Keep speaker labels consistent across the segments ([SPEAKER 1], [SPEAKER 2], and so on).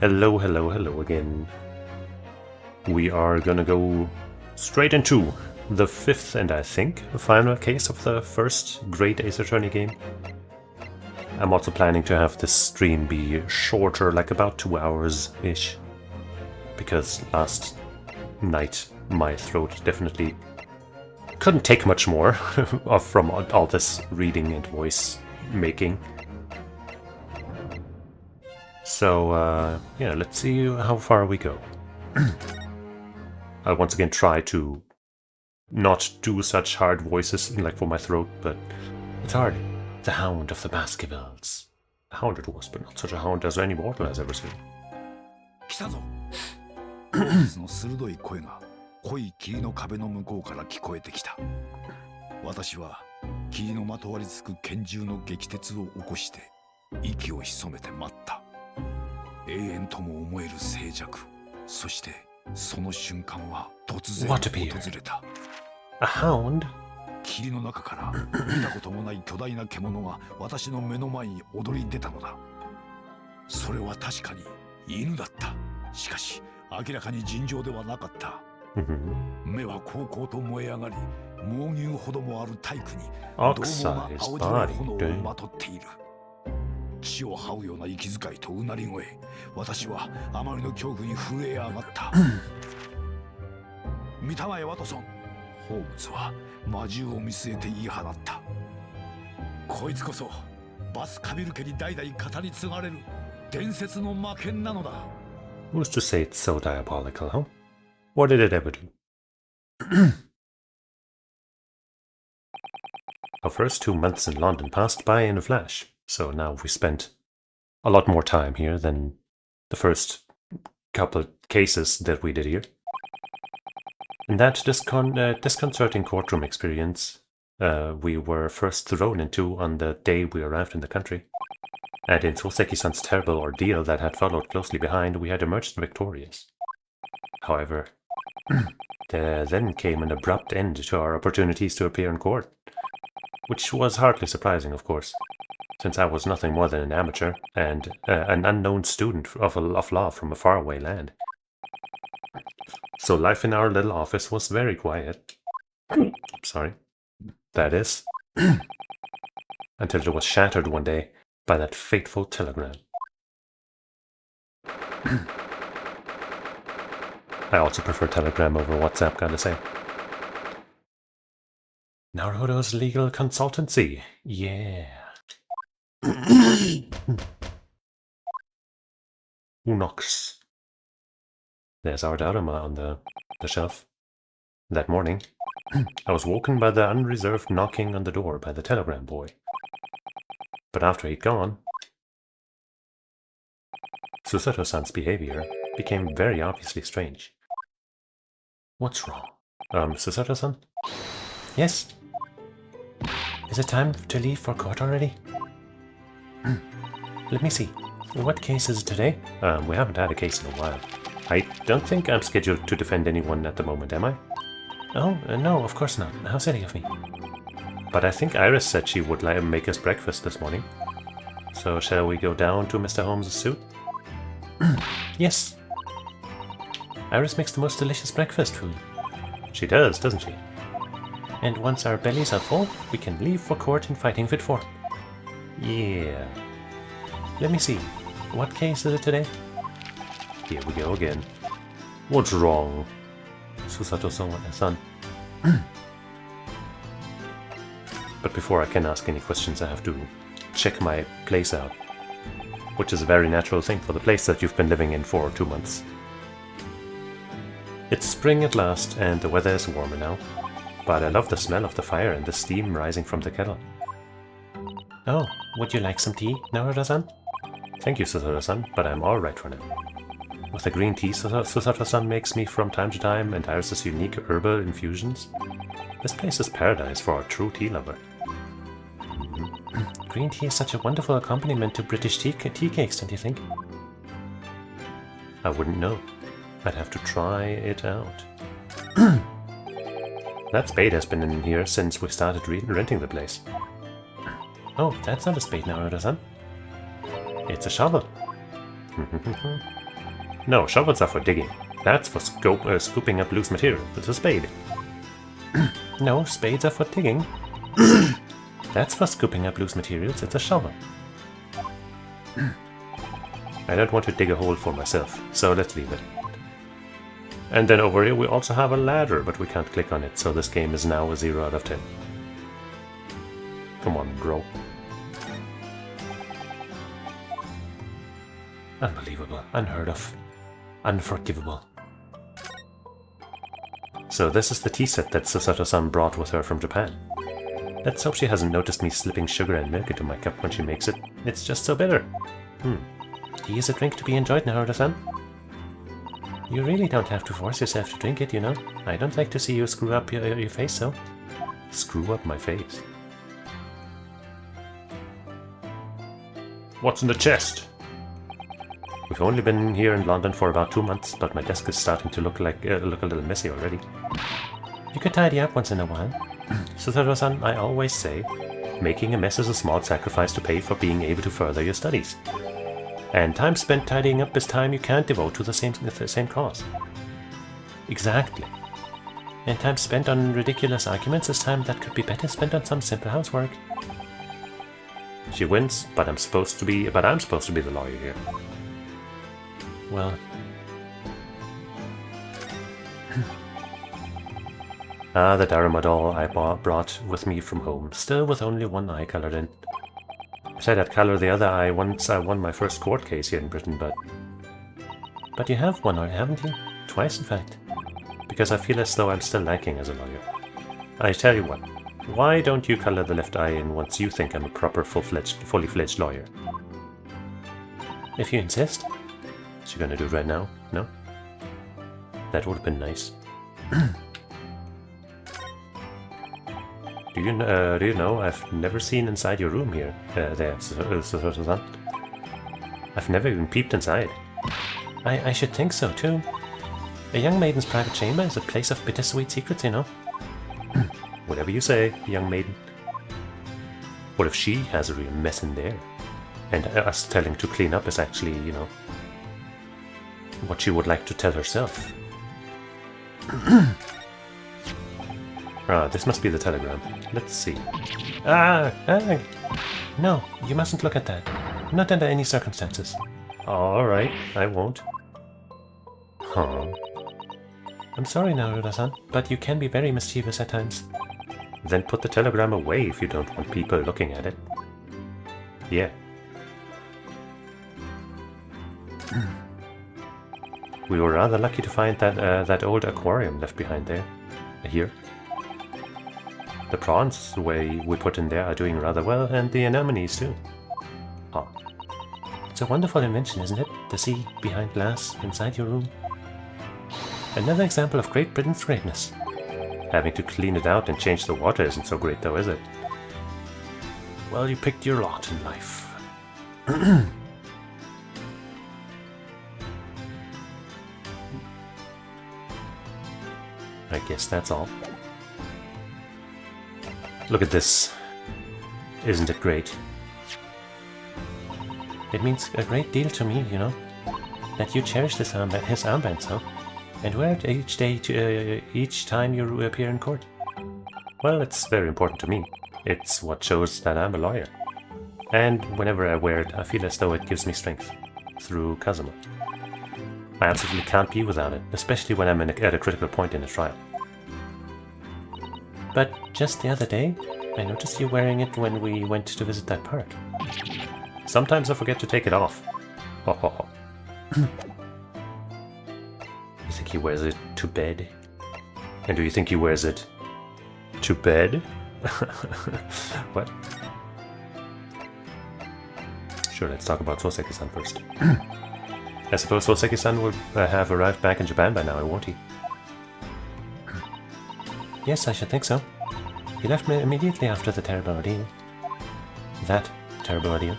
[SPEAKER 1] Hello, hello, hello again. We are gonna go straight into the fifth and I think final case of the first Great Ace Attorney game. I'm also planning to have this stream be shorter, like about 2 hours-ish, because last night my throat definitely couldn't take much more from all this reading and voice making. So, yeah, let's see how far we go. I'll once again try to not do such hard voices, like for my throat, but it's hard. The Hound of the Baskervilles. A hound it was, but not such a hound as any mortal has ever seen.
[SPEAKER 2] 来たぞ。ホームズの鋭い声が濃い霧の壁の向こうから聞こえてきた。私は霧のまとわりつく拳銃の撃鉄を起こして息を潜めて待った。永遠とも思える静寂。そしてその瞬間は突然訪れた。
[SPEAKER 1] A hound?
[SPEAKER 2] 霧の中から見たこともない巨大な獣が私の目の前に踊り出たのだ。それは確かに犬だった。しかし明らかに尋常ではなかった。目はこうこうと燃え上がり、猛牛ほどもある体躯に獰猛な青白い炎をまとっている。血を這うような息遣いとうなり声、私はあまりの恐怖に震え上がった。見たまえワトソン。ホームズは魔獣を見据えて言い放った。こいつこそバスカビル家に代々語り継がれる伝説の魔剣なのだ。
[SPEAKER 1] Who's to say it's so diabolical, huh? What did it ever do? Our first 2 months in London passed by in a flash, so now we spent a lot more time here than the first couple cases that we did here. In that disconcerting courtroom experience we were first thrown into on the day we arrived in the country, and in Soseki-san's terrible ordeal that had followed closely behind, we had emerged victorious. However, there then came an abrupt end to our opportunities to appear in court, which was hardly surprising, of course, since I was nothing more than an amateur and an unknown student of law from a faraway land. So life in our little office was very quiet. Sorry. That is. Until it was shattered one day by that fateful telegram. I also prefer Telegram over WhatsApp, gotta say. Naruto's legal consultancy. Yeah. Who knocks? There's our Daruma on the shelf. That morning, I was woken by the unreserved knocking on the door by the telegram boy. But after he'd gone, Susato-san's behavior became very obviously strange. What's wrong? Susato-san? Yes? Is it time to leave for court already? Let me see. What case is it today? We haven't had a case in a while. I don't think I'm scheduled to defend anyone at the moment, am I? Oh, no, of course not. How silly of me. But I think Iris said she would make us breakfast this morning. So shall we go down to Mr. Holmes' suite? Yes. Iris makes the most delicious breakfast food. She does, doesn't she? And once our bellies are full, we can leave for court in fighting fit form. Yeah. Let me see. What case is it today? Here we go again. What's wrong? Susato-san. But before I can ask any questions, I have to check my place out. Which is a very natural thing for the place that you've been living in for 2 months. It's spring at last, and the weather is warmer now. But I love the smell of the fire and the steam rising from the kettle. Oh, would you like some tea, Naruto-san? Thank you, Susato-san, but I'm alright for now. With the green tea Susato-san makes me from time to time and Iris' unique herbal infusions, this place is paradise for a true tea lover. Green tea is such a wonderful accompaniment to British tea cakes, don't you think? I wouldn't know. I'd have to try it out. That spade has been in here since we started renting the place. Oh, that's not a spade, Naruto-san. It's a shovel. No, shovels are for digging. That's for scooping up loose material. It's a spade. No, spades are for digging. That's for scooping up loose materials. It's a shovel. I don't want to dig a hole for myself, so let's leave it. And then over here we also have a ladder, but we can't click on it, so this game is now a 0 out of 10. Come on, bro. Unbelievable, unheard of, unforgivable. So this is the tea set that Susato-san brought with her from Japan. Let's hope she hasn't noticed me slipping sugar and milk into my cup when she makes it. It's just so bitter. Tea is a drink to be enjoyed, Naruto-san. You really don't have to force yourself to drink it, you know. I don't like to see you screw up your face, so. Screw up my face? What's in the chest? We've only been here in London for about 2 months, but my desk is starting to look a little messy already. You could tidy up once in a while. Susato-san, I always say, making a mess is a small sacrifice to pay for being able to further your studies. And time spent tidying up is time you can't devote to the same cause. Exactly. And time spent on ridiculous arguments is time that could be better spent on some simple housework. She wins, but I'm supposed to be the lawyer here. Well. The Daruma doll I brought with me from home, still with only one eye colored in. I said I'd color the other eye once I won my first court case here in Britain, but... But you have one eye, haven't you? Twice, in fact. Because I feel as though I'm still lacking as a lawyer. I tell you what, why don't you color the left eye in once you think I'm a proper fully fledged lawyer? If you insist. Is she gonna do it right now? No? That would have been nice. Do you know, I've never seen inside your room here, Susato-san. I've never even peeped inside. I should think so, too. A young maiden's private chamber is a place of bittersweet secrets, you know. Whatever you say, young maiden. What if she has a real mess in there? And us telling to clean up is actually, you know, what she would like to tell herself. This must be the telegram. Let's see. No, you mustn't look at that. Not under any circumstances. Alright, I won't. Huh. I'm sorry, Naruto-san, but you can be very mischievous at times. Then put the telegram away if you don't want people looking at it. Yeah. We were rather lucky to find that old aquarium left behind there. Here. The prawns we put in there are doing rather well, and the anemones too. Ah. It's a wonderful invention, isn't it? The sea behind glass inside your room. Another example of Great Britain's greatness. Having to clean it out and change the water isn't so great though, is it? Well, you picked your lot in life. I guess that's all. Look at this. Isn't it great? It means a great deal to me, you know, that you cherish his armband so, and wear it each day each time you appear in court. Well, it's very important to me. It's what shows that I'm a lawyer. And whenever I wear it, I feel as though it gives me strength. Through Kazuma. I absolutely can't be without it, especially when I'm at a critical point in a trial. But just the other day, I noticed you wearing it when we went to visit that park. Sometimes I forget to take it off. Ho ho ho. You think he wears it to bed? And do you think he wears it to bed? What? Sure, let's talk about Soseki-san first. I suppose Soseki-san will have arrived back in Japan by now, won't he? Yes, I should think so. He left me immediately after the terrible ordeal. That terrible ordeal.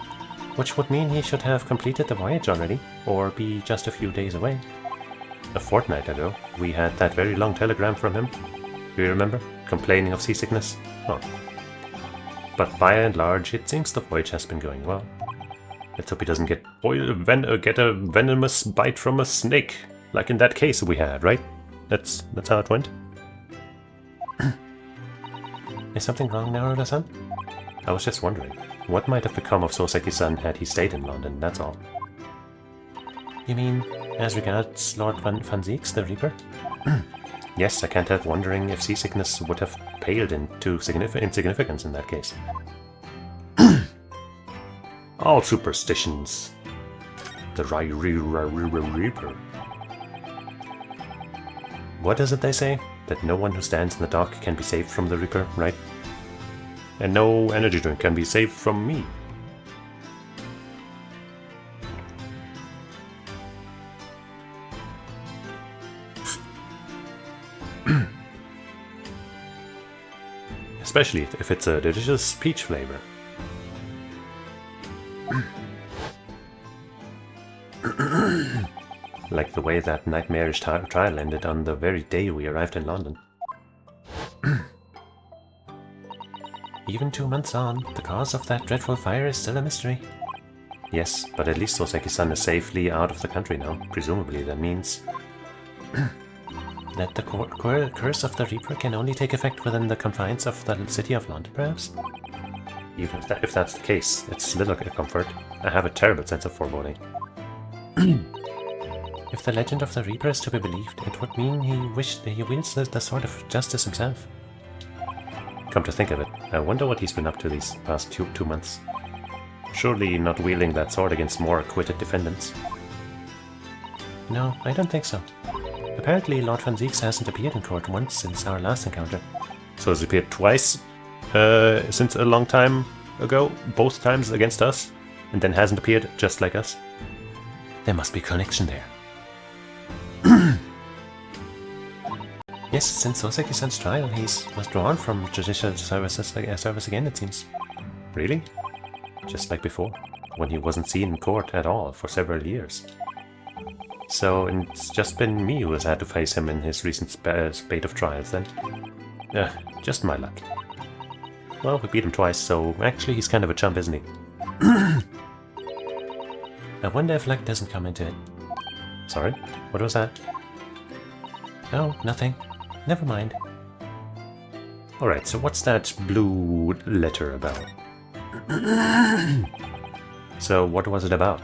[SPEAKER 1] Which would mean he should have completed the voyage already, or be just a few days away. A fortnight ago, we had that very long telegram from him. Do you remember? Complaining of seasickness? Oh. But by and large, it seems the voyage has been going well. Let's hope he doesn't get get a venomous bite from a snake, like in that case we had, right? That's how it went. Is something wrong, Naruto-san? I was just wondering, what might have become of Soseki-san had he stayed in London, that's all. You mean, as regards Lord Van Zieks, the Reaper? Yes, I can't help wondering if seasickness would have paled into insignificance in that case. All superstitions. The Reaper. What is it they say? That no one who stands in the dock can be saved from the Reaper, right? And no energy drink can be saved from me. Especially if it's a delicious peach flavor. Like the way that nightmarish trial ended on the very day we arrived in London. Even 2 months on, the cause of that dreadful fire is still a mystery. Yes, but at least Soseki-san is safely out of the country now. Presumably that means that the curse of the Reaper can only take effect within the confines of the city of London, perhaps? Even if that's the case, it's little comfort. I have a terrible sense of foreboding. If the legend of the Reaper is to be believed, it would mean he wields the sword of justice himself. Come to think of it, I wonder what he's been up to these past two months. Surely not wielding that sword against more acquitted defendants. No, I don't think so. Apparently Lord Van Zieks hasn't appeared in court once since our last encounter. So he's appeared twice since a long time ago, both times against us, and then hasn't appeared just like us? There must be a connection there. Yes, since Soseki-san's trial, he's withdrawn from judicial service again, it seems. Really? Just like before, when he wasn't seen in court at all for several years. So it's just been me who has had to face him in his recent spate of trials then. Just my luck. Well, we beat him twice, so actually he's kind of a chump, isn't he? I wonder if luck doesn't come into it. Sorry? What was that? Oh, nothing. Never mind. Alright, so what's that blue letter about? So what was it about?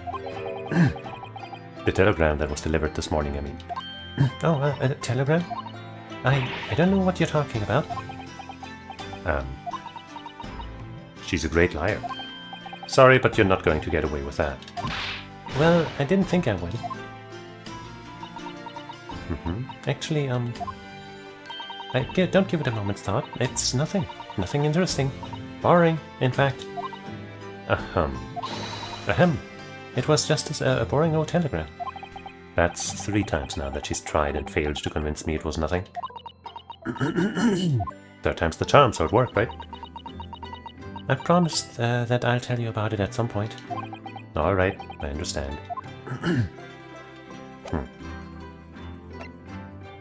[SPEAKER 1] The telegram that was delivered this morning, I mean. Oh, a telegram? I don't know what you're talking about. She's a great liar. Sorry, but you're not going to get away with that. Well, I didn't think I would. Actually, don't give it a moment's thought. It's nothing. Nothing interesting. Boring, in fact. Ahem. It was just a boring old telegram. That's 3 times now that she's tried and failed to convince me it was nothing. 3rd time's the charm, so it worked, right? I promised that I'll tell you about it at some point. Alright, I understand.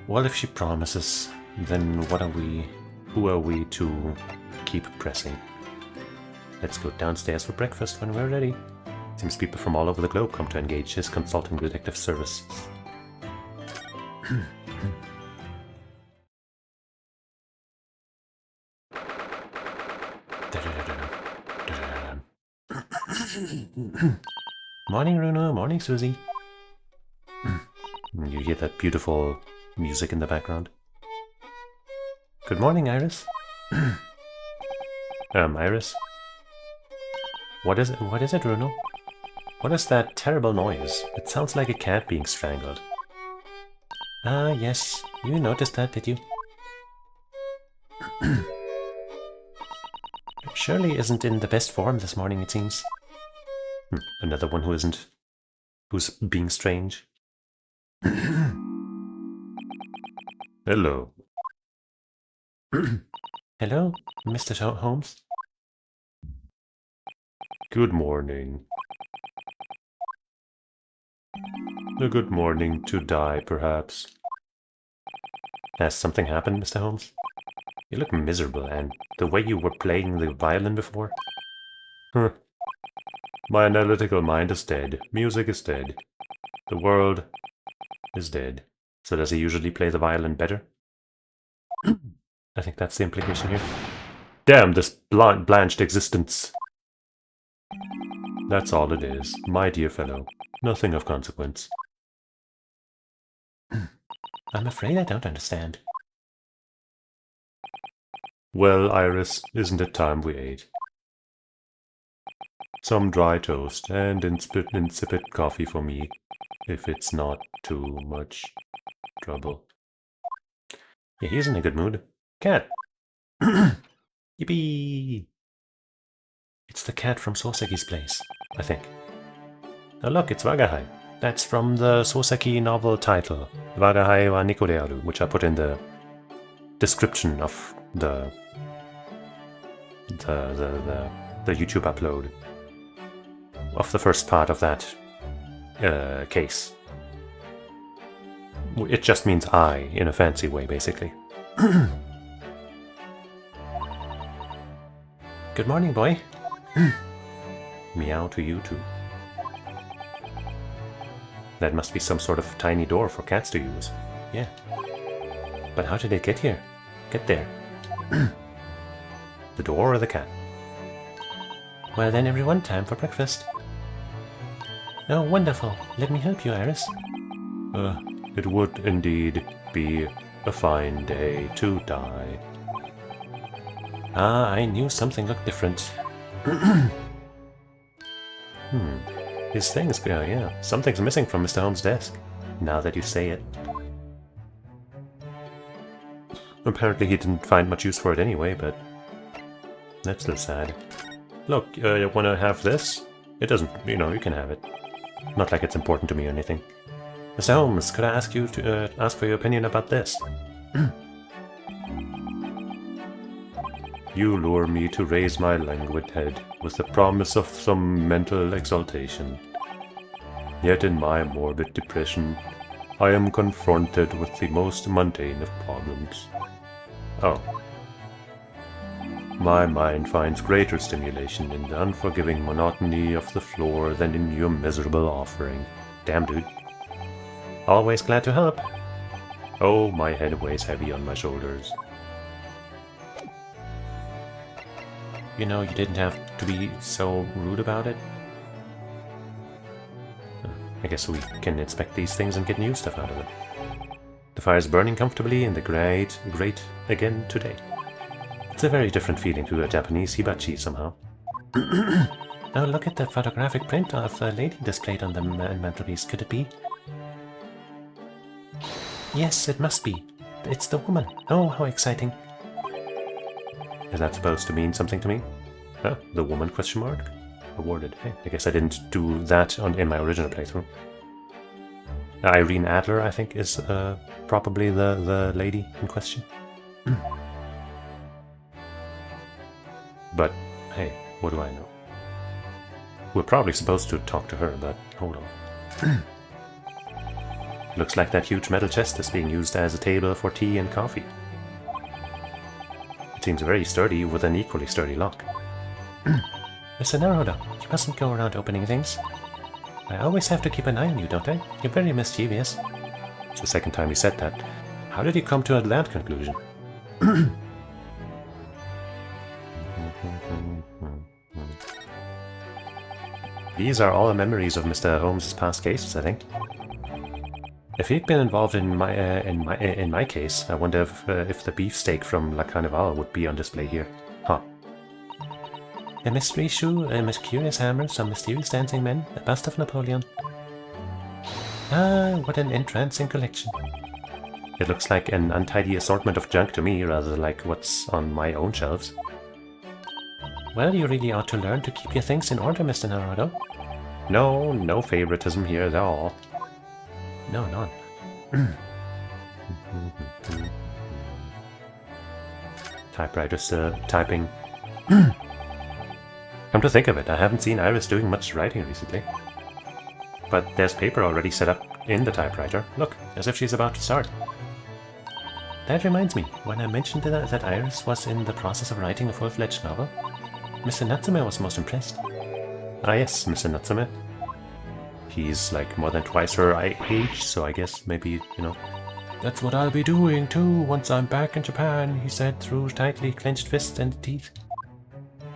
[SPEAKER 1] Well, if she promises, then who are we to keep pressing? Let's go downstairs for breakfast when we're ready. Seems people from all over the globe come to engage his consulting detective service. Morning, Runo. Morning, Susie. You hear that beautiful music in the background? Good morning, Iris. Iris? What is it, Runo? What is that terrible noise? It sounds like a cat being strangled. Ah, yes. You noticed that, did you? Shirley isn't in the best form this morning, it seems. Another one who's being strange. Hello. Hello, Mr. Holmes. Good morning. A good morning to die, perhaps. Has something happened, Mr. Holmes? You look miserable, and the way you were playing the violin before. My analytical mind is dead. Music is dead. The world is dead. So does he usually play the violin better? I think that's the implication here. Damn this blanched existence. That's all it is, my dear fellow. Nothing of consequence. I'm afraid I don't understand. Well, Iris, isn't it time we ate? Some dry toast and insipid coffee for me, if it's not too much trouble. Yeah, he's in a good mood. Cat! Yippee! It's the cat from Soseki's place, I think. Oh look, it's Wagahai. That's from the Soseki novel title, Wagahai wa Niko de aru, which I put in the description of the YouTube upload of the first part of that case. It just means I in a fancy way, basically. Good morning, boy. Meow to you too. That must be some sort of tiny door for cats to use. Yeah. But how did it get here? Get there? The door or the cat? Well then, everyone, time for breakfast. Oh, wonderful. Let me help you, Iris. It would indeed be a fine day to die. Ah, I knew something looked different. His things, yeah. Something's missing from Mr. Holmes' desk, now that you say it. Apparently he didn't find much use for it anyway, but that's still sad. Look, you wanna have this? It doesn't, you can have it. Not like it's important to me or anything. Mr. Holmes, could I ask you to ask for your opinion about this? You lure me to raise my languid head with the promise of some mental exaltation. Yet in my morbid depression, I am confronted with the most mundane of problems. Oh. My mind finds greater stimulation in the unforgiving monotony of the floor than in your miserable offering. Damn, dude. Always glad to help. Oh, my head weighs heavy on my shoulders. You didn't have to be so rude about it. I guess we can inspect these things and get new stuff out of them. The fire's burning comfortably in the grate again today. It's a very different feeling to a Japanese hibachi somehow. Oh, look at the photographic print of a lady displayed on the mantelpiece. Could it be? Yes, it must be. It's the woman. Oh, how exciting. Is that supposed to mean something to me? Huh? The woman question mark? Awarded. Hey, I guess I didn't do that in my original playthrough. Irene Adler, I think, is probably the lady in question. But, hey, what do I know? We're probably supposed to talk to her, but hold on. Looks like that huge metal chest is being used as a table for tea and coffee. It seems very sturdy with an equally sturdy lock. Mr. Naruto, you mustn't go around opening things. I always have to keep an eye on you, don't I? You're very mischievous. It's the second time you said that. How did you come to that conclusion? These are all memories of Mr. Holmes' past cases, I think. If he'd been involved in my case, I wonder if the beefsteak from La Carnival would be on display here. Huh. A mystery shoe, a mysterious hammer, some mysterious dancing men, a bust of Napoleon. Ah, what an entrancing collection. It looks like an untidy assortment of junk to me, rather like what's on my own shelves. Well, you really ought to learn to keep your things in order, Mr. Naruto. No favoritism here at all. No, none. Typewriter still typing. Come to think of it, I haven't seen Iris doing much writing recently. But there's paper already set up in the typewriter. Look, as if she's about to start. That reminds me, when I mentioned that Iris was in the process of writing a full-fledged novel, Mr. Natsume was most impressed. Ah yes, Mr. Natsume. He's like more than twice her age, so I guess maybe, you know. That's what I'll be doing too once I'm back in Japan, he said through tightly clenched fists and teeth.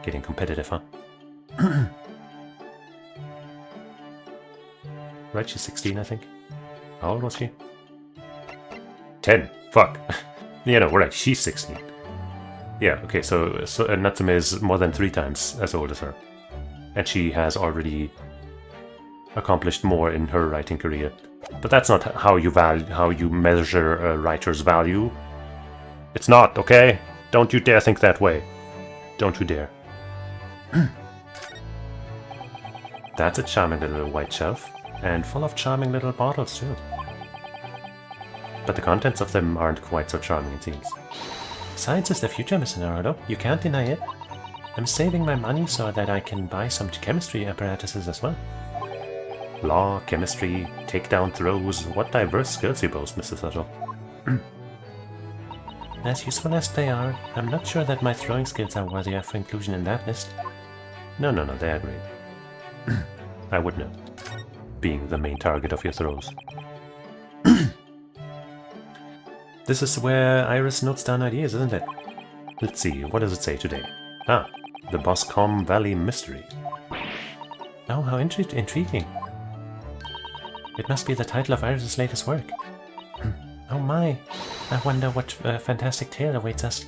[SPEAKER 1] Getting competitive, huh? Right, she's 16, I think. How old was she? 10. Fuck. Yeah, no, right, she's 16. Yeah, okay, so Natsume is more than 3 times as old as her. And she has already accomplished more in her writing career. But that's not how you measure a writer's value. It's not, okay? Don't you dare think that way. Don't you dare. That's a charming little white shelf, and full of charming little bottles too. But the contents of them aren't quite so charming, it seems. Science is the future, Mr. Naruto. You can't deny it. I'm saving my money so that I can buy some chemistry apparatuses as well. Law, chemistry, takedown throws, what diverse skills you boast, Mr. Subtle. As useful as they are, I'm not sure that my throwing skills are worthy of inclusion in that list. No, they are great. I would know, being the main target of your throws. This is where Iris notes down ideas, isn't it? Let's see, what does it say today? Ah, the Boscombe Valley Mystery. Oh, how intriguing. It must be the title of Iris' latest work. Oh my, I wonder what fantastic tale awaits us.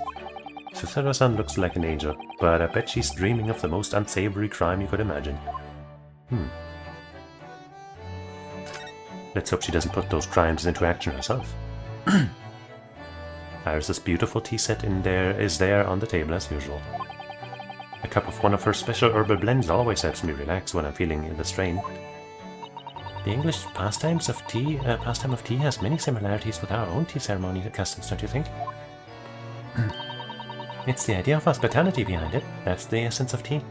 [SPEAKER 1] Susaru-san looks like an angel, but I bet she's dreaming of the most unsavory crime you could imagine. Let's hope she doesn't put those crimes into action herself. Iris' beautiful tea set is there on the table as usual. A cup of one of her special herbal blends always helps me relax when I'm feeling the strain. The English pastime of tea has many similarities with our own tea ceremony customs, don't you think? It's the idea of hospitality behind it. That's the essence of tea.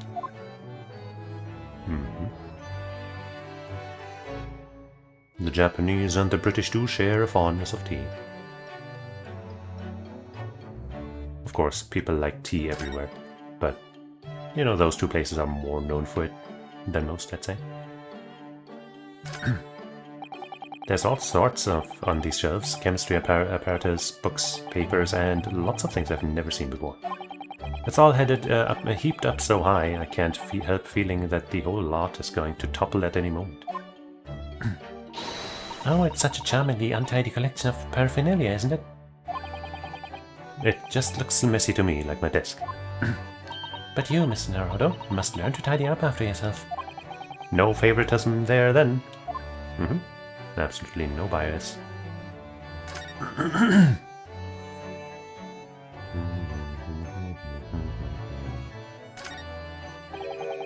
[SPEAKER 1] The Japanese and the British do share a fondness of tea. Of course, people like tea everywhere, but, you know, those two places are more known for it than most, let's say. There's all sorts on these shelves, chemistry apparatus, books, papers, and lots of things I've never seen before. It's all heaped up so high, I can't help feeling that the whole lot is going to topple at any moment. Oh, it's such a charmingly untidy collection of paraphernalia, isn't it? It just looks messy to me, like my desk. But you, Mr. Naruto, must learn to tidy up after yourself. No favoritism there, then. Absolutely no bias.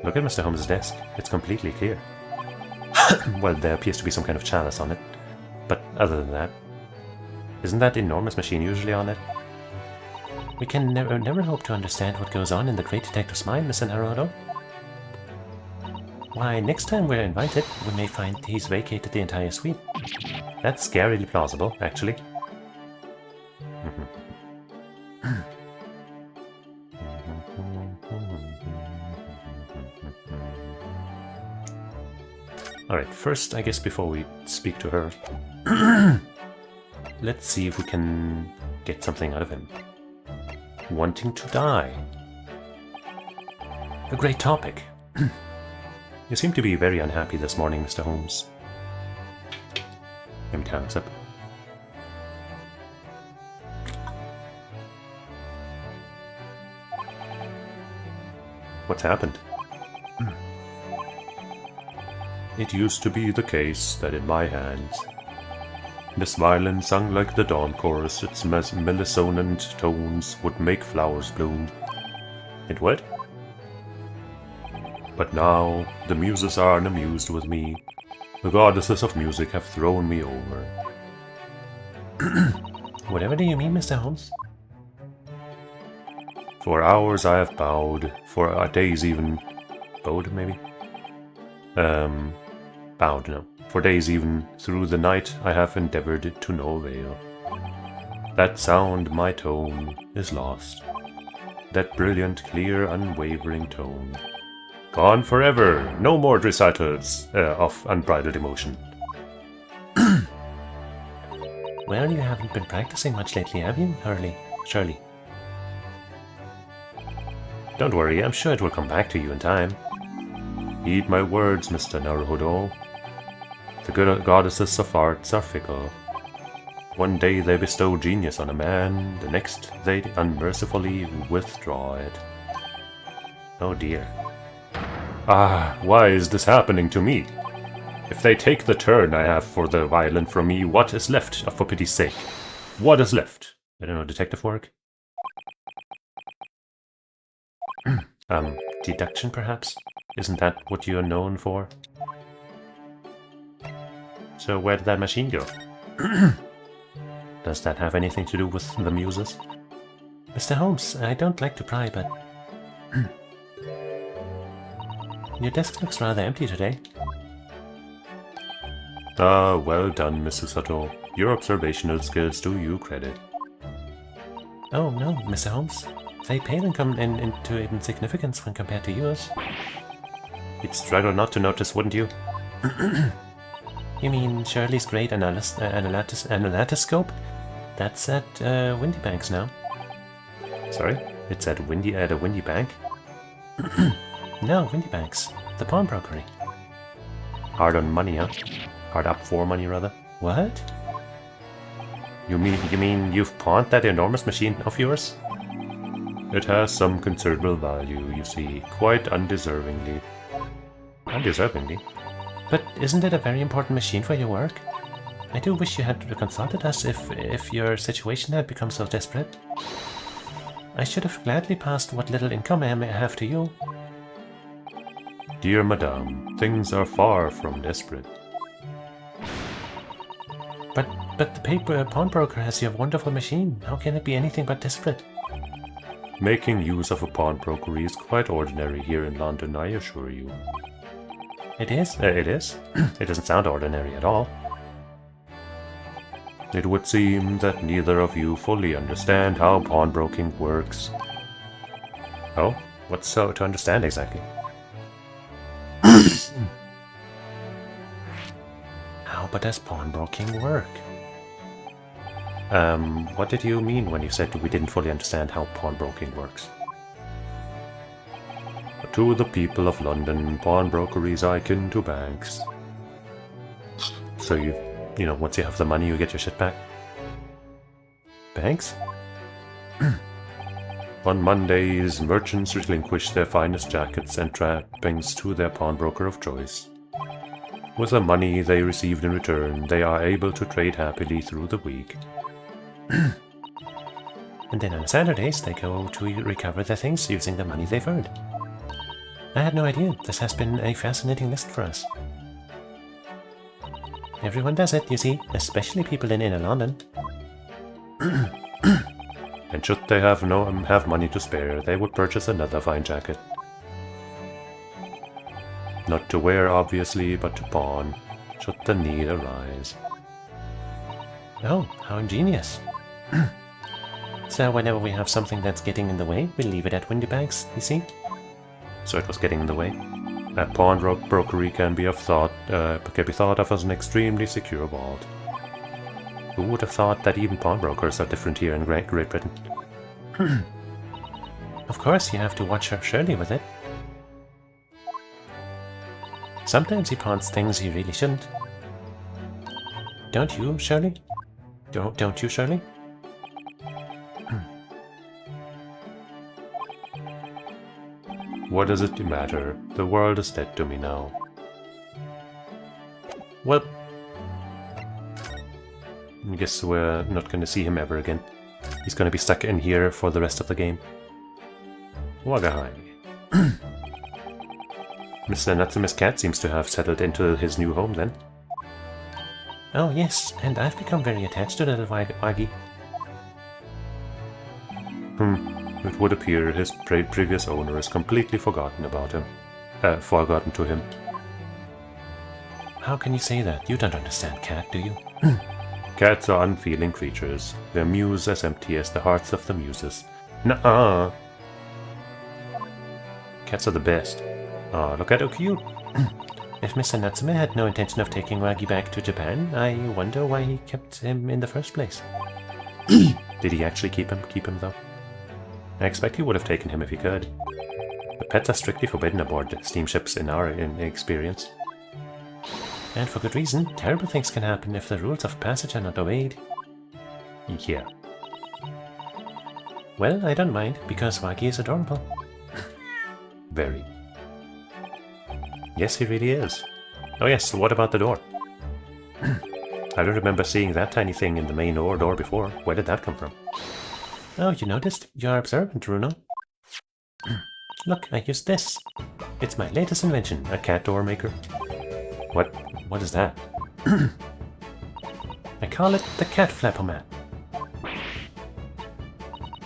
[SPEAKER 1] Look at Mr. Holmes' desk. It's completely clear. Well, there appears to be some kind of chalice on it. But other than that, isn't that enormous machine usually on it? We can never hope to understand what goes on in the great detective's mind, Mr. Naruto. Why, next time we're invited, we may find he's vacated the entire suite. That's scarily plausible, actually. Alright, first, I guess before we speak to her, let's see if we can get something out of him. Wanting to die. A great topic. You seem to be very unhappy this morning, Mr. Holmes. Let me turn this up. What's happened? It used to be the case that in my hands, this violin sung like the dawn chorus, its melissonant tones would make flowers bloom. It would? But now, the muses are unamused with me. The goddesses of music have thrown me over. Whatever do you mean, Mr. Holmes? For hours I have bowed, for days even... Bowed, maybe? Bowed, no. For days even, through the night I have endeavored to no avail. That sound, my tone, is lost. That brilliant, clear, unwavering tone. Gone forever. No more recitals of unbridled emotion. Well, you haven't been practicing much lately, have you, Shirley? Don't worry, I'm sure it will come back to you in time. Heed my words, Mr. Naruhodo. The good goddesses of arts are fickle. One day they bestow genius on a man, the next they unmercifully withdraw it. Oh dear. Ah, why is this happening to me? If they take the turn I have for the violin from me, what is left, for pity's sake? What is left? I don't know, detective work? Deduction perhaps? Isn't that what you're known for? So where did that machine go? Does that have anything to do with the muses? Mr. Holmes, I don't like to pry, but... your desk looks rather empty today. Ah, well done, Mrs. Sato. Your observational skills do you credit. Oh no, Mr. Holmes. They pale and come into insignificance when compared to yours. You'd struggle not to notice, wouldn't you? You mean Shirley's great analytoscope? That's at Windy Banks now. Sorry? It's at a Windy Bank? No, Windy Banks. The pawnbrokery. Hard on money, huh? Hard up for money, rather. What? You mean you've pawned that enormous machine of yours? It has some considerable value, you see, quite undeservingly. Undeservingly? But isn't it a very important machine for your work? I do wish you had consulted us if your situation had become so desperate. I should have gladly passed what little income I may have to you. Dear Madame, things are far from desperate. But the pawnbroker has your wonderful machine. How can it be anything but desperate? Making use of a pawnbrokery is quite ordinary here in London, I assure you. It is? It is? It doesn't sound ordinary at all. It would seem that neither of you fully understand how pawnbroking works. Oh? What's so to understand exactly? How but does pawnbroking work? What did you mean when you said we didn't fully understand how pawnbroking works? To the people of London, pawnbrokeries are akin to banks. So you know, once you have the money, you get your shit back? Banks? On Mondays, merchants relinquish their finest jackets and trappings to their pawnbroker of choice. With the money they received in return, they are able to trade happily through the week. And then on Saturdays, they go to recover their things using the money they've earned. I had no idea. This has been a fascinating list for us. Everyone does it, you see, especially people in inner London. And should they have money to spare, they would purchase another fine jacket. Not to wear, obviously, but to pawn, should the need arise. Oh, how ingenious. So whenever we have something that's getting in the way, we leave it at Windy Banks, you see? So it was getting in the way. A pawnbrokery can be thought of as an extremely secure vault. Who would have thought that even pawnbrokers are different here in Great Britain? Of course, you have to watch Shirley with it. Sometimes he pawns things he really shouldn't. Don't you, Shirley? Don't you, Shirley? What does it matter? The world is dead to me now. Well, I guess we're not going to see him ever again. He's going to be stuck in here for the rest of the game. Wagahai. Mr. Natsume's cat seems to have settled into his new home then. Oh yes, and I've become very attached to little Waggy. It would appear his previous owner has completely forgotten about him. Forgotten to him. How can you say that? You don't understand cat, do you? Cats are unfeeling creatures. Their mews as empty as the hearts of the muses. Nuh-uh! Cats are the best. Oh, look at how cute. If Mr. Natsume had no intention of taking Waggy back to Japan, I wonder why he kept him in the first place. Did he actually keep him though? I expect he would have taken him if he could. But pets are strictly forbidden aboard steamships in our experience. And for good reason, terrible things can happen if the rules of passage are not obeyed. Yeah. Well, I don't mind, because Waggy is adorable. Very. Yes, he really is. Oh yes, so what about the door? I don't remember seeing that tiny thing in the main door before. Where did that come from? Oh, you noticed? You're observant, Bruno. Look, I used this. It's my latest invention, a cat door maker. What is that? I call it the cat flapomat.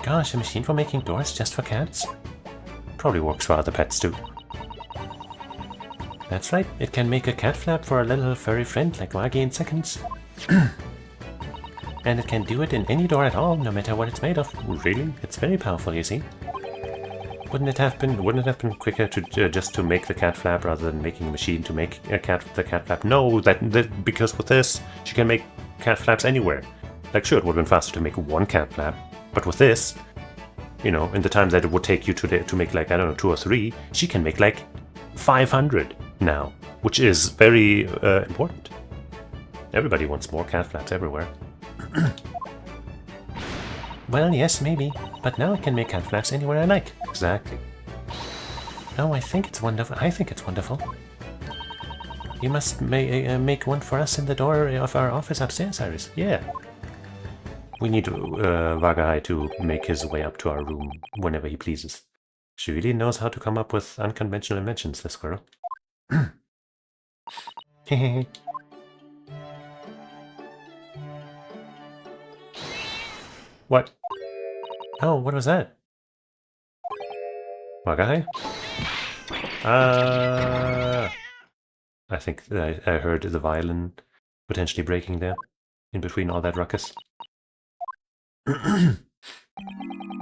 [SPEAKER 1] Gosh, a machine for making doors just for cats? Probably works for other pets too. That's right, it can make a cat flap for a little furry friend like Waggy in seconds. And it can do it in any door at all, no matter what it's made of. Really? It's very powerful, you see. Wouldn't it have been quicker to just to make the cat flap rather than making a machine to make the cat flap? No, because with this, she can make cat flaps anywhere. Like, sure, it would have been faster to make one cat flap, but with this, you know, in the time that it would take you to make, like, I don't know, 2 or 3, she can make, like, 500 now, which is very important. Everybody wants more cat flaps everywhere. Well, yes, maybe, but now I can make cat flaps anywhere I like. Exactly. Oh, I think it's wonderful. I think it's wonderful. You must make one for us in the door of our office upstairs, Iris. Yeah. We need Wagahai to make his way up to our room whenever he pleases. She really knows how to come up with unconventional inventions, this girl. Hehehe. What? Oh, what was that? Wagahai? I think I heard the violin potentially breaking there, in between all that ruckus.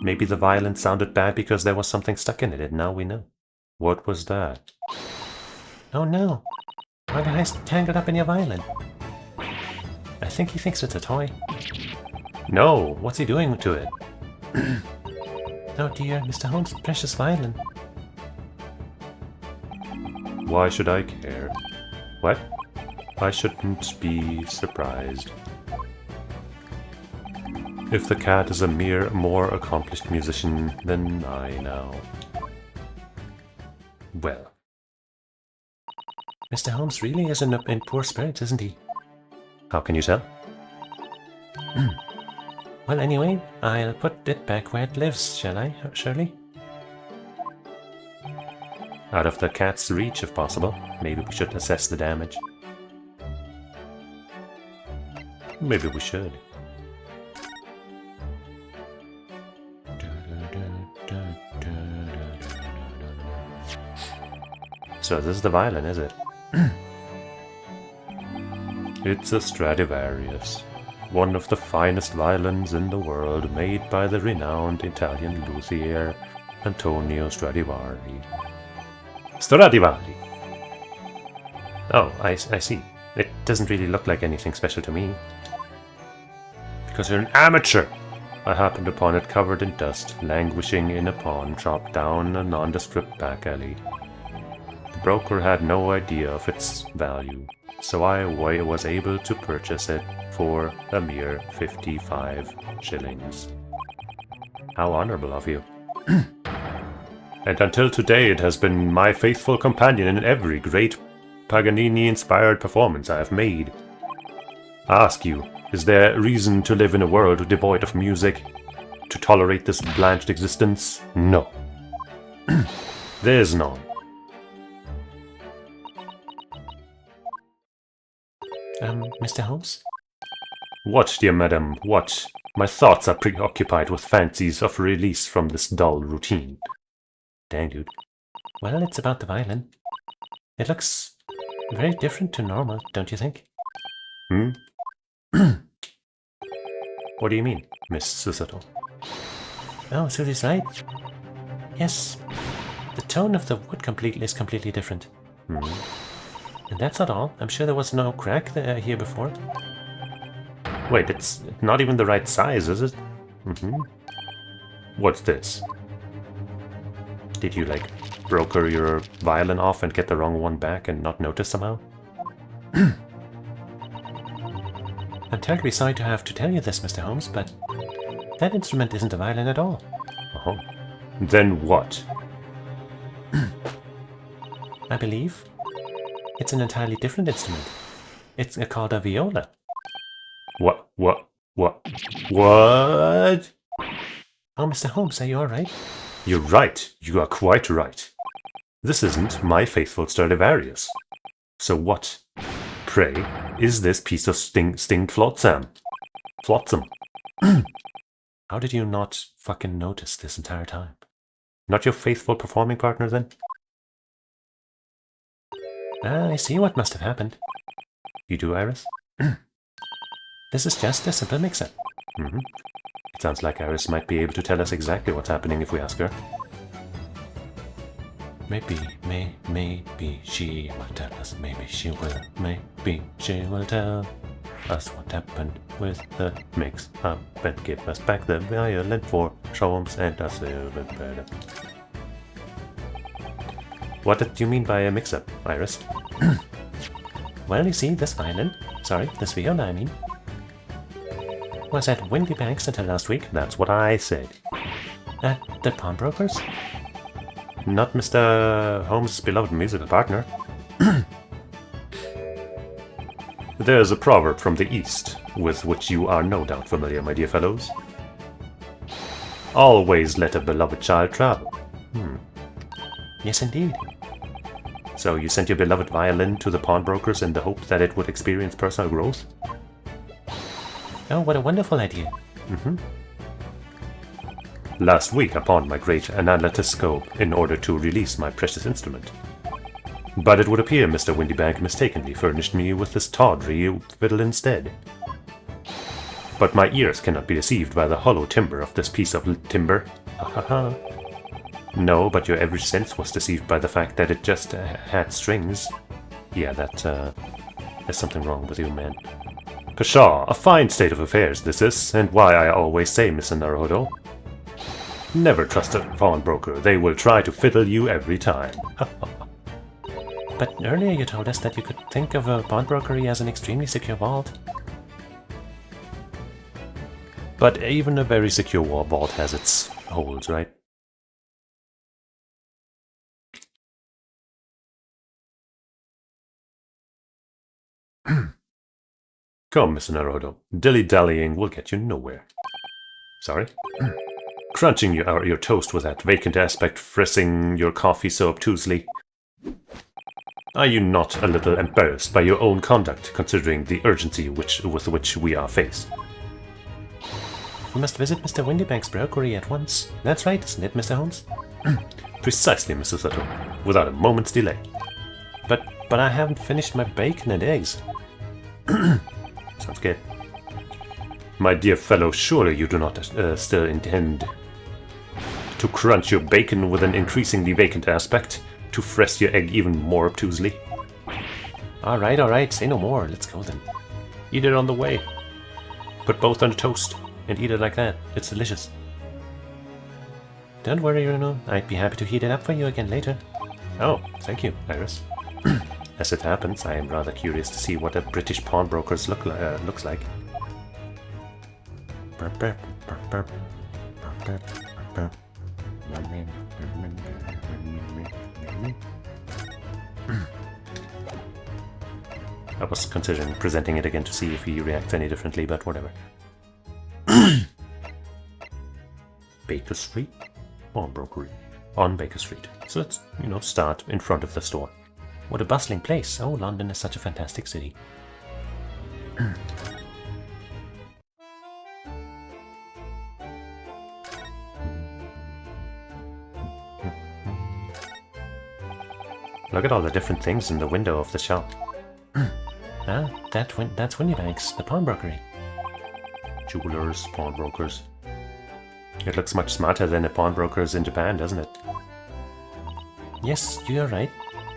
[SPEAKER 1] Maybe the violin sounded bad because there was something stuck in it, and now we know. What was that? Oh no! Wagahai's tangled up in your violin. I think he thinks it's a toy. No! What's he doing to it? Oh dear, Mr. Holmes' precious violin. Why should I care? What? I shouldn't be surprised. If the cat is a more accomplished musician than I now. Well. Mr. Holmes really is in poor spirits, isn't he? How can you tell? Well, anyway, I'll put it back where it lives, shall I, Shirley? Out of the cat's reach, if possible. Maybe we should assess the damage. Maybe we should. So this is the violin, is it? It's a Stradivarius. One of the finest violins in the world, made by the renowned Italian luthier Antonio Stradivari. Stradivari! Oh, I see. It doesn't really look like anything special to me. Because you're an amateur! I happened upon it covered in dust, languishing in a pawn shop down a nondescript back alley. The broker had no idea of its value, so I was able to purchase it for a mere 55 shillings. How honorable of you. And until today it has been my faithful companion in every great Paganini-inspired performance I have made. I ask you, is there reason to live in a world devoid of music? To tolerate this blanched existence? No. There is none. Mr. Holmes? What, dear madam, what? My thoughts are preoccupied with fancies of release from this dull routine. Dang, dude. Well, it's about the violin. It looks very different to normal, don't you think? Hmm? What do you mean, Miss Susato? Oh, Susie's right. Yes. The tone of the wood is completely different. And that's not all. I'm sure there was no crack here before. Wait, it's not even the right size, is it? What's this? Did you, like, broker your violin off and get the wrong one back and not notice somehow? I'm terribly sorry to have to tell you this, Mr. Holmes, but that instrument isn't a violin at all. Oh. Then what? I believe it's an entirely different instrument. It's called a viola. What? Oh, Mr. Holmes, are you alright? You're right. You are quite right. This isn't my faithful Stradivarius. So what, pray, is this piece of stink flotsam? Flotsam. How did you not fucking notice this entire time? Not your faithful performing partner, then? I see what must have happened. You do, Iris? This is just a simple mix-up. It sounds like Iris might be able to tell us exactly what's happening if we ask her. Maybe she will tell us. Maybe she will tell us what happened with the mix-up and give us back the violin for Holmes and us. What did you mean by a mix-up, Iris? Well, you see, this viola, I mean, was at Windy Banks until last week. That's what I said. At the pawnbrokers? Not Mr. Holmes' beloved musical partner. There's a proverb from the East, with which you are no doubt familiar, my dear fellows. Always let a beloved child travel. Yes, indeed. So you sent your beloved violin to the pawnbrokers in the hope that it would experience personal growth? Oh, what a wonderful idea. Last week I pawned my great analytoscope in order to release my precious instrument. But it would appear Mr. Windybank mistakenly furnished me with this tawdry fiddle instead. But my ears cannot be deceived by the hollow timbre of this piece of timber. No, but your average sense was deceived by the fact that it just had strings. Yeah, there's something wrong with you, man. Pshaw, a fine state of affairs this is, and why I always say, Mr. Naruhodo, never trust a pawnbroker. They will try to fiddle you every time. But earlier you told us that you could think of a pawnbrokery as an extremely secure vault. But even a very secure vault has its holes, right? Come, Mr. Naruhodo. Dilly-dallying will get you nowhere. Sorry? Crunching your toast with that vacant aspect, frissing your coffee so obtusely. Are you not a little embarrassed by your own conduct, considering the urgency with which we are faced? You must visit Mr. Windybank's brokery at once. That's right, isn't it, Mr. Holmes? Precisely, Mrs. Little, without a moment's delay. But I haven't finished my bacon and eggs. Sounds good. My dear fellow, surely you do not still intend to crunch your bacon with an increasingly vacant aspect, to fry your egg even more obtusely? Alright, say no more. Let's go then. Eat it on the way. Put both on a toast and eat it like that. It's delicious. Don't worry, Bruno. I'd be happy to heat it up for you again later. Oh, thank you, Iris. As it happens, I am rather curious to see what a British pawnbroker's looks like. I was considering presenting it again to see if he reacts any differently, but whatever. Baker Street? Pawnbrokery. On Baker Street. So let's, start in front of the store. What a bustling place. Oh, London is such a fantastic city. Look at all the different things in the window of the shop. That's Windybank's, the pawnbrokery. Jewelers, pawnbrokers. It looks much smarter than the pawnbrokers in Japan, doesn't it? Yes, you're right.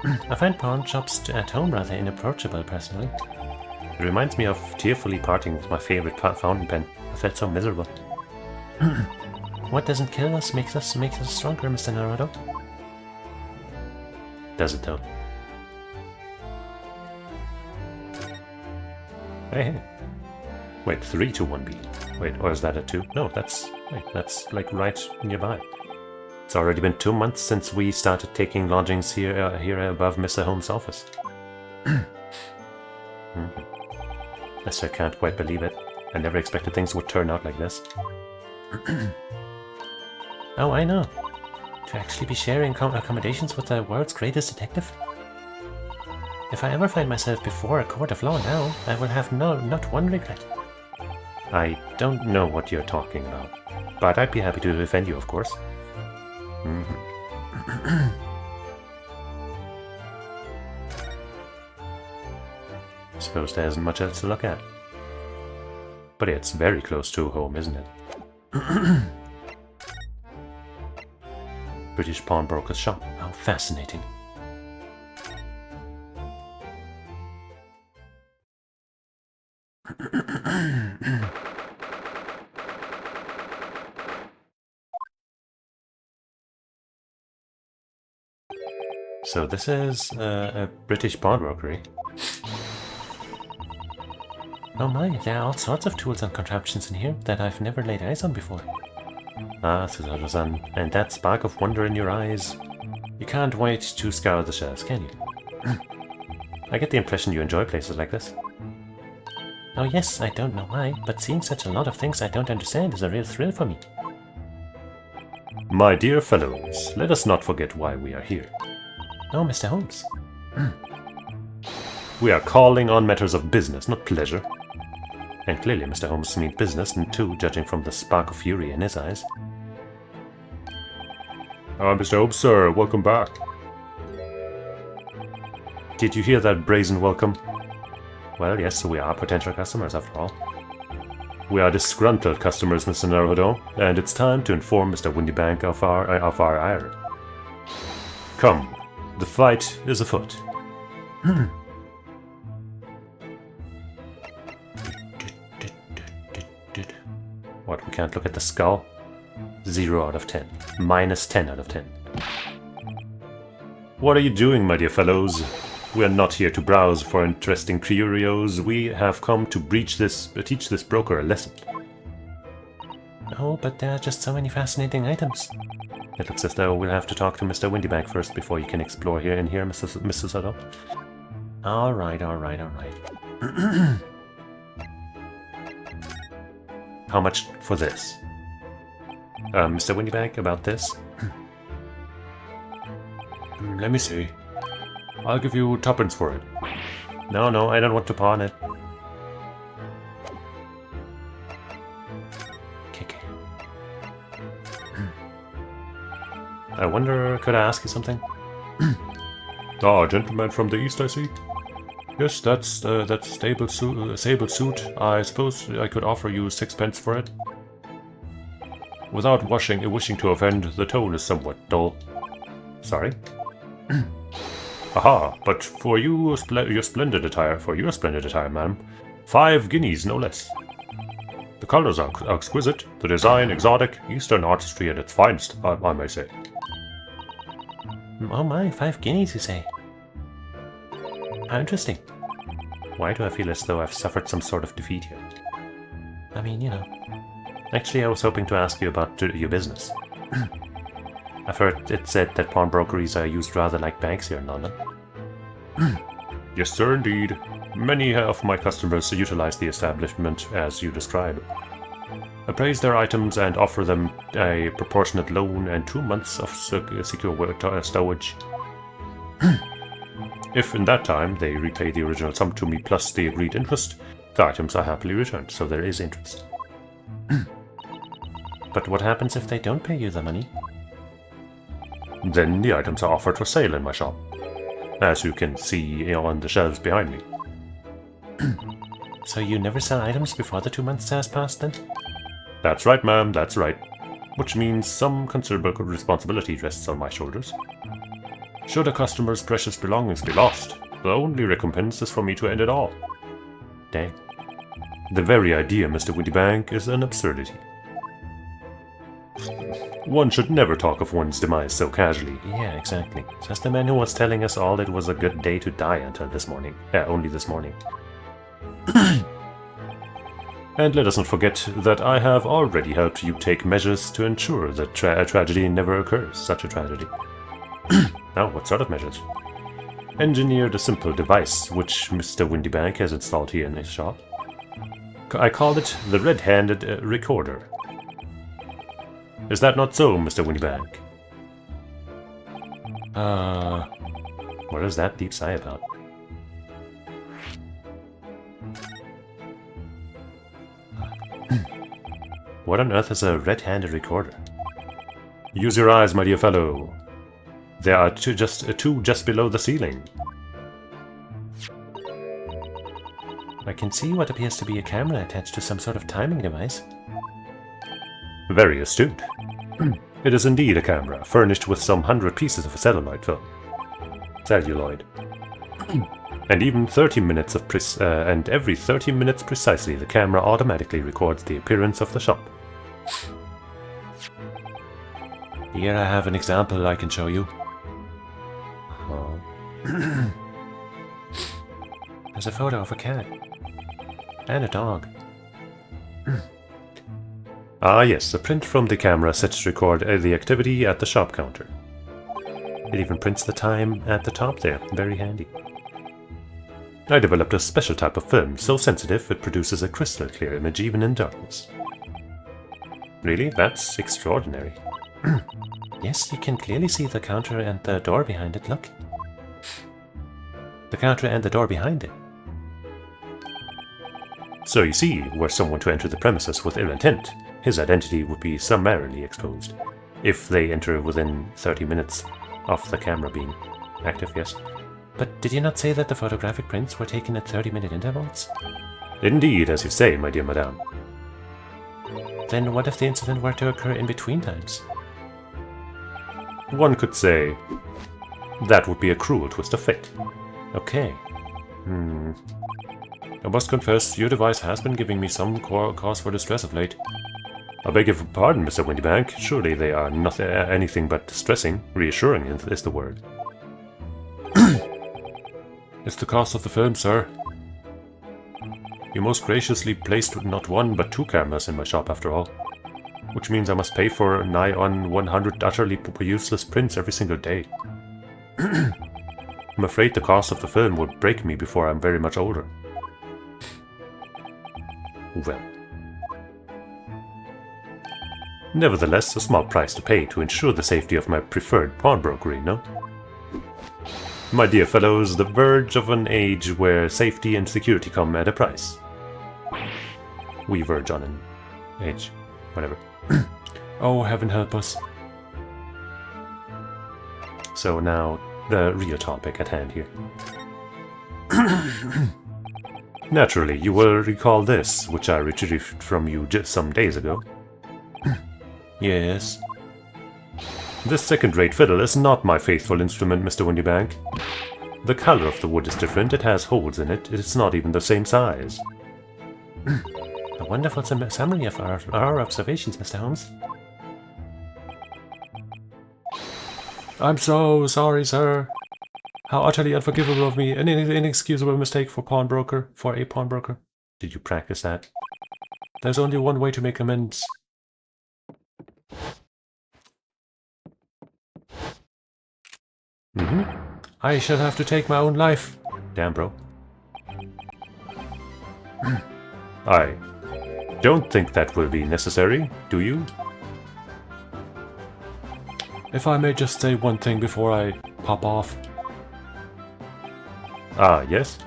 [SPEAKER 1] I find pawn shops at home rather inapproachable, personally. It reminds me of tearfully parting with my favorite fountain pen. I felt so miserable. What doesn't kill us makes us stronger, Mr. Naruto. Does it though? Hey. Wait, 3 to 1B. Wait, or is that a 2? No, that's like right nearby. It's already been 2 months since we started taking lodgings here above Mr. Holmes' office. I still can't quite believe it. I never expected things would turn out like this. Oh, I know. To actually be sharing accommodations with the world's greatest detective? If I ever find myself before a court of law now, I will have not one regret. I don't know what you're talking about, but I'd be happy to defend you, of course. Suppose there isn't much else to look at. But it's very close to home, isn't it? British pawnbroker's shop. How fascinating. So this is a British pawnbrokery. Oh my, there are all sorts of tools and contraptions in here that I've never laid eyes on before. Ah, Susato-san, and that spark of wonder in your eyes. You can't wait to scour the shelves, can you? I get the impression you enjoy places like this. Oh yes, I don't know why, but seeing such a lot of things I don't understand is a real thrill for me. My dear fellows, let us not forget why we are here. Oh, Mr. Holmes. We are calling on matters of business, not pleasure. And clearly Mr. Holmes means business, and too, judging from the spark of fury in his eyes. Mr. Holmes, sir, welcome back. Did you hear that brazen welcome? Well, yes, we are potential customers after all. We are disgruntled customers, Mr. Naruto, and it's time to inform Mr. Windybank of our ire. Come, the fight is afoot. What, we can't look at the skull? 0 out of 10. Minus 10 out of 10. What are you doing, my dear fellows? We are not here to browse for interesting curios. We have come to teach this broker a lesson. Oh, but there are just so many fascinating items. It looks as though we'll have to talk to Mr. Windybank first before you can explore here and here, Mr. Sato. Alright. How much for this? Mr. Windybank, about this? Let me see. I'll give you 2p for it. No, I don't want to pawn it. Kick. I wonder, could I ask you something? Ah, gentleman from the east, I see. Yes, that's that sable suit. I suppose I could offer you 6p for it. Without wishing to offend, the tone is somewhat dull. Sorry? Aha, but for your splendid attire, ma'am, 5 guineas, no less. The colors are exquisite, the design exotic, Eastern artistry at its finest, I may say. Oh my, 5 guineas, you say? How interesting. Why do I feel as though I've suffered some sort of defeat here? I mean, you know. Actually, I was hoping to ask you about your business. I've heard it said that pawnbrokeries are used rather like banks here in London. Yes, sir, indeed. Many of my customers utilize the establishment as you describe. Appraise their items and offer them a proportionate loan and 2 months of secure stowage. If in that time they repay the original sum to me plus the agreed interest, the items are happily returned, so there is interest. But what happens if they don't pay you the money? Then the items are offered for sale in my shop, as you can see on the shelves behind me. So you never sell items before the 2 months has passed, then? That's right, ma'am, that's right. Which means some considerable responsibility rests on my shoulders. Should a customer's precious belongings be lost, the only recompense is for me to end it all. Dang. The very idea, Mr. Windybank, is an absurdity. One should never talk of one's demise so casually. Yeah, exactly. Just the man who was telling us all it was a good day to die until this morning. Only this morning. And let us not forget that I have already helped you take measures to ensure that a tragedy never occurs. Such a tragedy. Now, what sort of measures? Engineered a simple device which Mr. Windybank has installed here in his shop. I called it the red-handed recorder. Is that not so, Mr. Windybank? What is that deep sigh about? What on earth is a red-handed recorder? Use your eyes, my dear fellow. There are two just below the ceiling. I can see what appears to be a camera attached to some sort of timing device. Very astute. It is indeed a camera, furnished with some 100 pieces of celluloid film. Celluloid. And even 30 minutes of and every 30 minutes precisely, the camera automatically records the appearance of the shop. Here I have an example I can show you. There's a photo of a cat. And a dog. Ah yes, a print from the camera set to record the activity at the shop counter. It even prints the time at the top there. Very handy. I developed a special type of film, so sensitive it produces a crystal clear image even in darkness. Really? That's extraordinary. Yes, you can clearly see the counter and the door behind it, look. The counter and the door behind it. So you see, were someone to enter the premises with ill intent, his identity would be summarily exposed. If they enter within 30 minutes of the camera being active, yes. But did you not say that the photographic prints were taken at 30-minute intervals? Indeed, as you say, my dear madame. Then what if the incident were to occur in between times? One could say that would be a cruel twist of fate. Okay. I must confess, your device has been giving me some cause for distress of late. I beg your pardon, Mr. Windybank. Surely they are anything but distressing. Reassuring is the word. It's the cost of the film, sir. You most graciously placed not one but 2 cameras in my shop after all. Which means I must pay for nigh on 100 utterly useless prints every single day. I'm afraid the cost of the film would break me before I'm very much older. Well. Nevertheless, a small price to pay to ensure the safety of my preferred pawnbrokery, no? My dear fellows, the verge of an age where safety and security come at a price. We verge on an age. Whatever. Oh, heaven help us. So now, the real topic at hand here. Naturally, you will recall this, which I retrieved from you just some days ago. Yes. This second-rate fiddle is not my faithful instrument, Mr. Windybank. The color of the wood is different, it has holes in it, it's not even the same size. A wonderful summary of our observations, Mr. Holmes. I'm so sorry, sir. How utterly unforgivable of me. An inexcusable mistake for a pawnbroker. Did you practice that? There's only one way to make amends. I shall have to take my own life. Damn, bro. I don't think that will be necessary, do you? If I may just say one thing before I pop off. Ah, yes?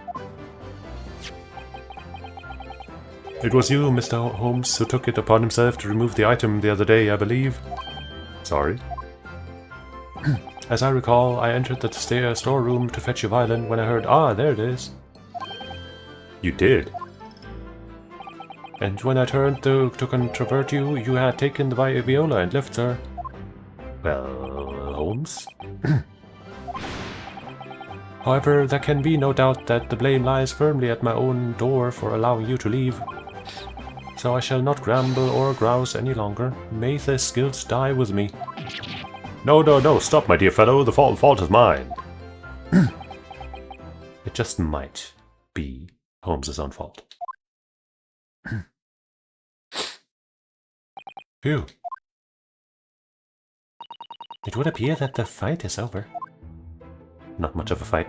[SPEAKER 1] It was you, Mr. Holmes, who took it upon himself to remove the item the other day, I believe. Sorry? As I recall, I entered the storeroom to fetch your violin when I heard, ah, there it is. You did? And when I turned to controvert you, you had taken the viola and left, sir. Well, Holmes? However, there can be no doubt that the blame lies firmly at my own door for allowing you to leave. So I shall not grumble or grouse any longer. May this guilt die with me. No, stop, my dear fellow. The fault is mine. It just might be Holmes' own fault. Phew. It would appear that the fight is over. Not much of a fight.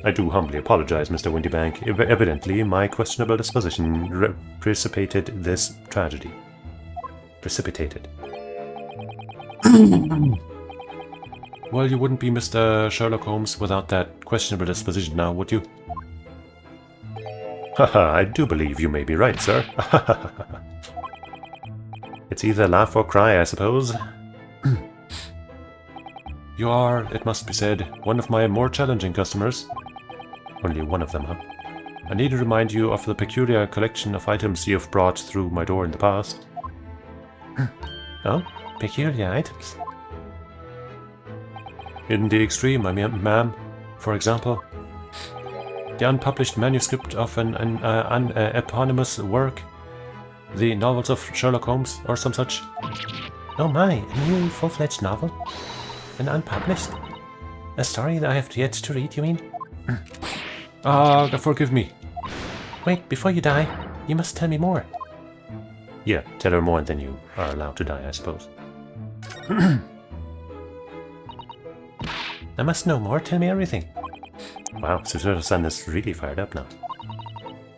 [SPEAKER 1] I do humbly apologize, Mr. Windybank. Evidently, my questionable disposition precipitated this tragedy. Precipitated. Well, you wouldn't be Mr. Sherlock Holmes without that questionable disposition now, would you? Haha, I do believe you may be right, sir. It's either laugh or cry, I suppose. You are, it must be said, one of my more challenging customers. Only one of them, huh? I need to remind you of the peculiar collection of items you have brought through my door in the past. Oh? Peculiar items? In the extreme, I mean, ma'am. For example, the unpublished manuscript of an eponymous work, the novels of Sherlock Holmes, or some such. Oh my, a new full-fledged novel? And unpublished? A story that I have yet to read, you mean? Forgive me. Wait, before you die, you must tell me more. Yeah, tell her more than you are allowed to die, I suppose. I must know more, tell me everything. Wow, Suzuto-san is really fired up now.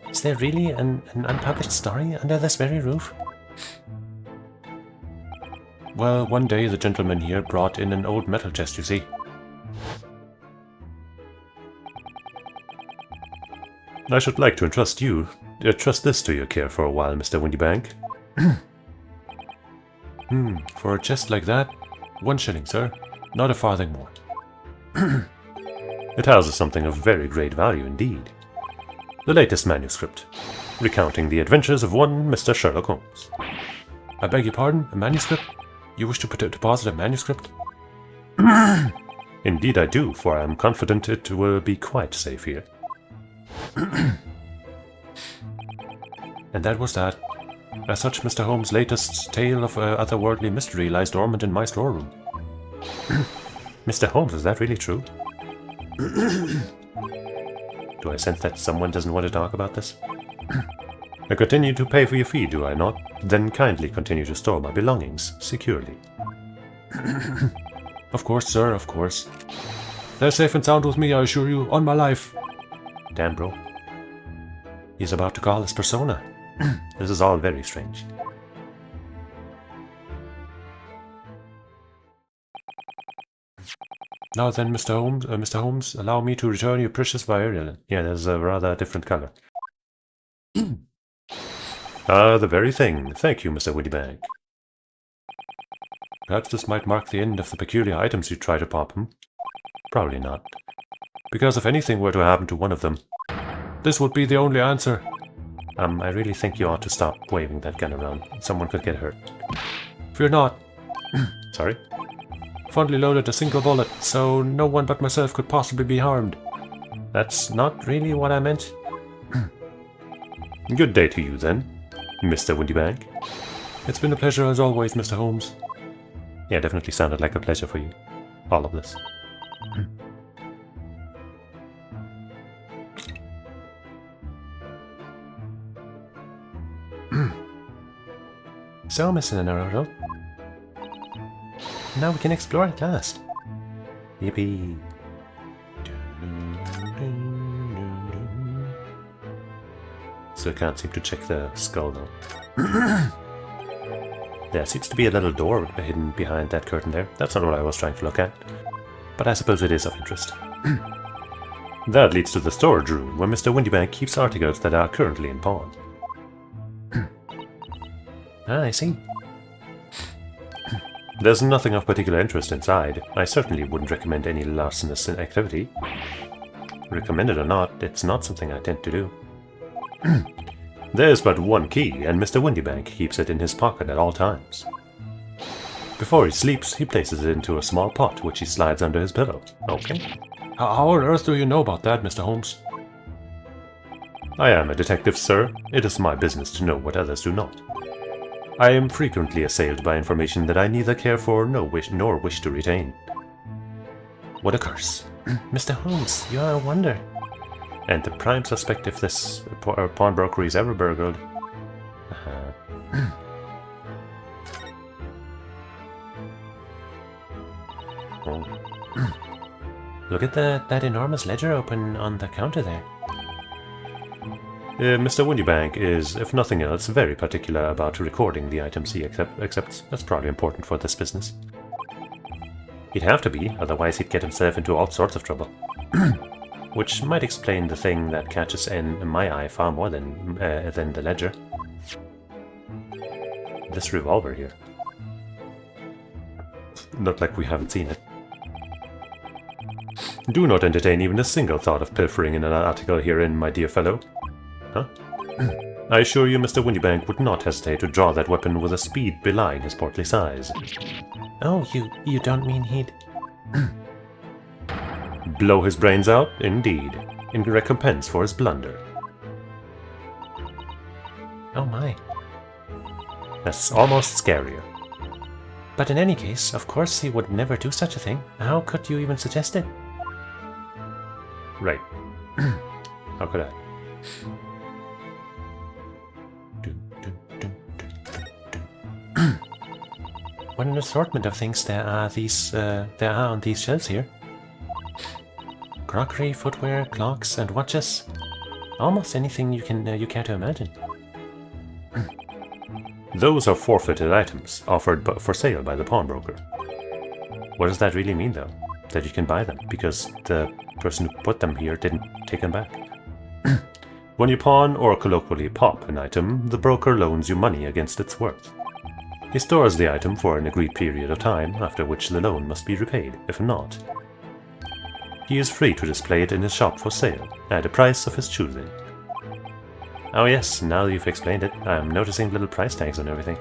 [SPEAKER 1] Is there really an unpublished story under this very roof? Well, one day the gentleman here brought in an old metal chest, you see. I should like to entrust this to your care for a while, Mr. Windybank. For a chest like that, 1 shilling, sir. Not a farthing more. It houses something of very great value indeed. The latest manuscript, recounting the adventures of one Mr. Sherlock Holmes. I beg your pardon, a manuscript? You wish to deposit a manuscript? Indeed I do, for I am confident it will be quite safe here. And that was that. As such, Mr. Holmes' latest tale of otherworldly mystery lies dormant in my storeroom. Mr. Holmes, is that really true? Do I sense that someone doesn't want to talk about this? I continue to pay for your fee, do I not? Then kindly continue to store my belongings securely. Of course, sir, of course. They're safe and sound with me, I assure you, on my life. Damn, bro. He's about to call his persona. This is all very strange. Now then, Mr. Holmes, allow me to return your precious violin. Yeah, there's a rather different color. The very thing. Thank you, Mr. Windybank. Perhaps this might mark the end of the peculiar items you try to pop, Probably not. Because if anything were to happen to one of them, this would be the only answer. I really think you ought to stop waving that gun around. Someone could get hurt. Fear not. Sorry? Fondly loaded a single bullet, so no one but myself could possibly be harmed. That's not really what I meant. Good day to you, then, Mr. Windybank. It's been a pleasure as always, Mr. Holmes. Yeah, definitely sounded like a pleasure for you. All of this. So, Mr. Naruto, now we can explore at last. Yippee. So I can't seem to check the skull now. There seems to be a little door hidden behind that curtain there. That's not what I was trying to look at. But I suppose it is of interest. That leads to the storage room, where Mr. Windybank keeps articles that are currently in pawn. I see. There's nothing of particular interest inside. I certainly wouldn't recommend any larcenous activity. Recommend it or not, it's not something I tend to do. There's but one key, and Mr. Windybank keeps it in his pocket at all times. Before he sleeps, he places it into a small pot which he slides under his pillow. Okay. How on earth do you know about that, Mr. Holmes? I am a detective, sir. It is my business to know what others do not. I am frequently assailed by information that I neither care for nor wish to retain. What a curse. Mr. Holmes, you are a wonder. And the prime suspect if this pawnbroker is ever burgled. Oh. Look at that enormous ledger open on the counter there. Mr. Windybank is, if nothing else, very particular about recording the items he accepts. That's probably important for this business. He'd have to be, otherwise he'd get himself into all sorts of trouble. Which might explain the thing that catches in my eye far more than the ledger. This revolver here. Not like we haven't seen it. Do not entertain even a single thought of pilfering in an article herein, my dear fellow. Huh? I assure you Mr. Windybank would not hesitate to draw that weapon with a speed belying his portly size. Oh, you don't mean he'd... Blow his brains out, indeed, in recompense for his blunder. Oh my. That's almost scarier. But in any case, of course he would never do such a thing. How could you even suggest it? Right. How could I? What an assortment of things there are on these shelves here. Crockery, footwear, clocks, and watches. Almost anything you care to imagine. Those are forfeited items, offered for sale by the pawnbroker. What does that really mean, though? That you can buy them, because the person who put them here didn't take them back. When you pawn, or colloquially pop, an item, the broker loans you money against its worth. He stores the item for an agreed period of time, after which the loan must be repaid. If not, he is free to display it in his shop for sale, at a price of his choosing. Oh yes, now that you've explained it, I'm noticing little price tags on everything.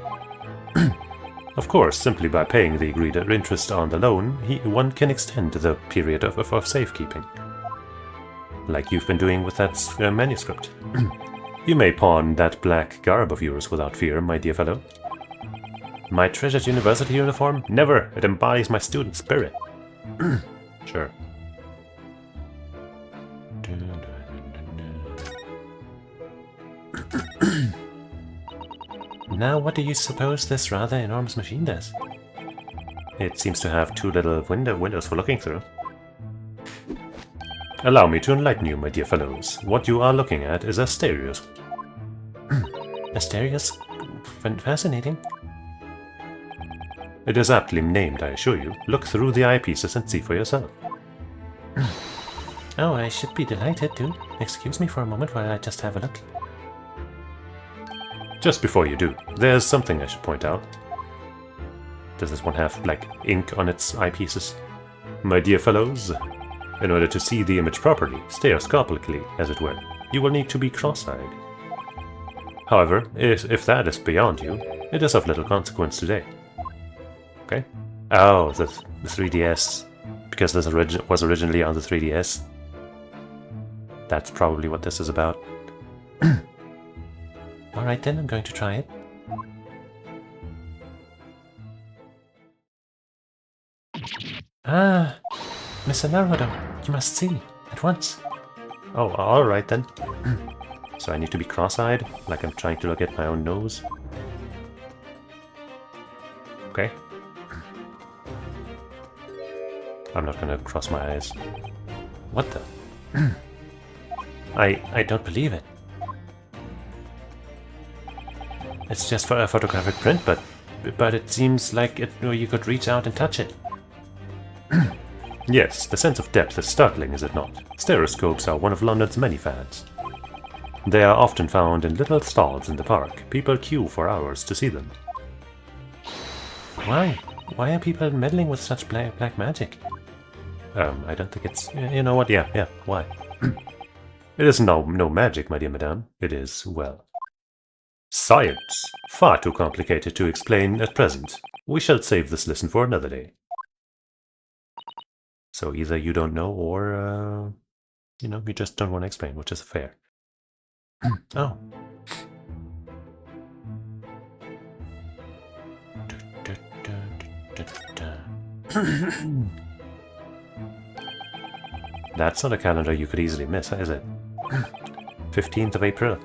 [SPEAKER 1] Of course, simply by paying the agreed interest on the loan, one can extend the period of safekeeping. Like you've been doing with that manuscript. You may pawn that black garb of yours without fear, my dear fellow. My treasured university uniform? Never! It embodies my student spirit. Sure. Now what do you suppose this rather enormous machine does? It seems to have two little windows for looking through. Allow me to enlighten you, my dear fellows. What you are looking at is a stereoscope. A stereoscope? Fascinating. It is aptly named, I assure you. Look through the eyepieces and see for yourself. Oh, I should be delighted to. Excuse me for a moment while I just have a look. Just before you do, there's something I should point out. Does this one have, like, ink on its eyepieces? My dear fellows, in order to see the image properly, stereoscopically, as it were, you will need to be cross-eyed. However, if that is beyond you, it is of little consequence today. Okay? Oh, the 3DS. Because this was originally on the 3DS. That's probably what this is about. Alright then, I'm going to try it. Ah! Mr. Naruto, you must see, at once. Oh, alright then. So I need to be cross-eyed, like I'm trying to look at my own nose. Okay. I'm not gonna cross my eyes. What the? I don't believe it. It's just for a photographic print, but it seems like you could reach out and touch it. Yes, the sense of depth is startling, is it not? Stereoscopes are one of London's many fads. They are often found in little stalls in the park. People queue for hours to see them. Why? Why are people meddling with such black magic? I don't think it's... You know what? Yeah, why? It is no magic, my dear madame. It is, well... science. Far too complicated to explain at present. We shall save this lesson for another day. So either you don't know or, you know, you just don't want to explain, which is fair. Oh. That's not a calendar you could easily miss, is it? 15th of April.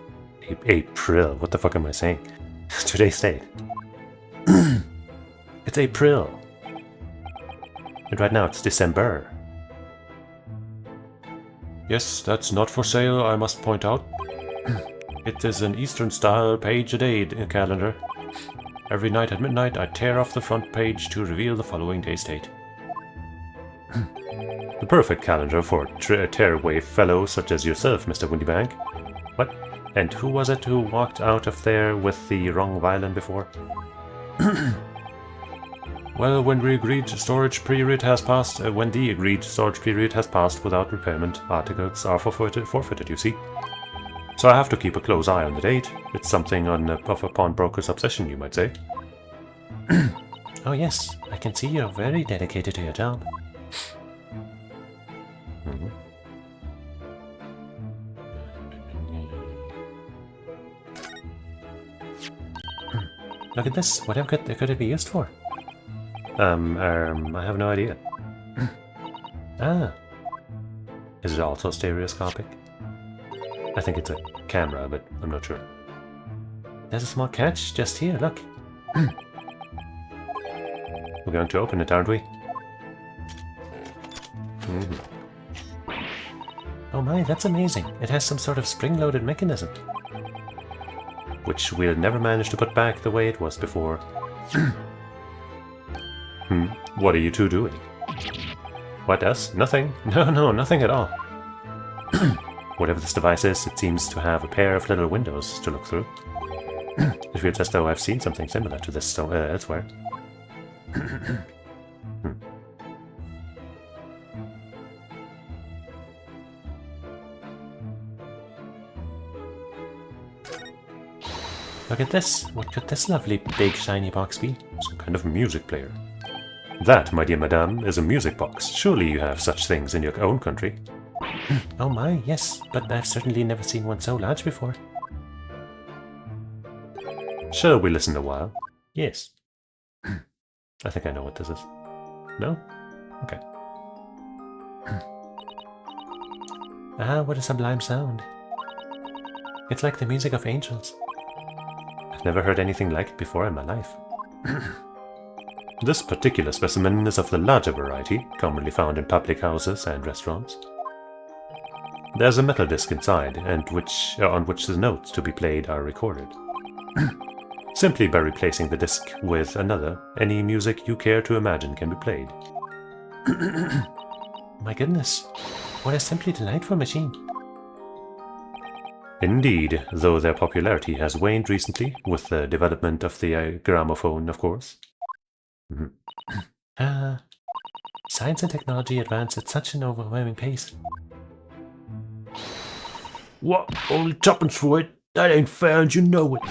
[SPEAKER 1] April, what the fuck am I saying? Today's date. It's April. And right now it's December. Yes, that's not for sale, I must point out. It is an Eastern-style page-a-day calendar. Every night at midnight, I tear off the front page to reveal the following day's date. The perfect calendar for a tearaway fellow such as yourself, Mr. Windybank. What? And who was it who walked out of there with the wrong violin before? Well, when the agreed storage period has passed without repairment, articles are forfeited, you see. So I have to keep a close eye on the date. It's something of a pawnbroker's obsession, you might say. Oh yes, I can see you're very dedicated to your job. Look at this. Whatever could it be used for? I have no idea. Ah. Is it also stereoscopic? I think it's a camera, but I'm not sure. There's a small catch just here, look. We're going to open it, aren't we? Oh my, that's amazing. It has some sort of spring-loaded mechanism. Which we'll never manage to put back the way it was before. What are you two doing? What, us? Nothing? No, nothing at all. Whatever this device is, it seems to have a pair of little windows to look through. It feels as though I've seen something similar to this elsewhere. Look at this. What could this lovely big shiny box be? Some kind of music player. That, my dear madame, is a music box. Surely you have such things in your own country. Oh my, yes, but I've certainly never seen one so large before. Shall we listen a while? Yes. I think I know what this is. No? Okay. Ah, what a sublime sound. It's like the music of angels. I've never heard anything like it before in my life. This particular specimen is of the larger variety, commonly found in public houses and restaurants. There's a metal disc inside, and on which the notes to be played are recorded. Simply by replacing the disc with another, any music you care to imagine can be played. My goodness, what a simply delightful machine. Indeed, though their popularity has waned recently, with the development of the gramophone, of course. Science and technology advance at such an overwhelming pace.
[SPEAKER 2] What? Only tuppence for it? That ain't fair, and you know it.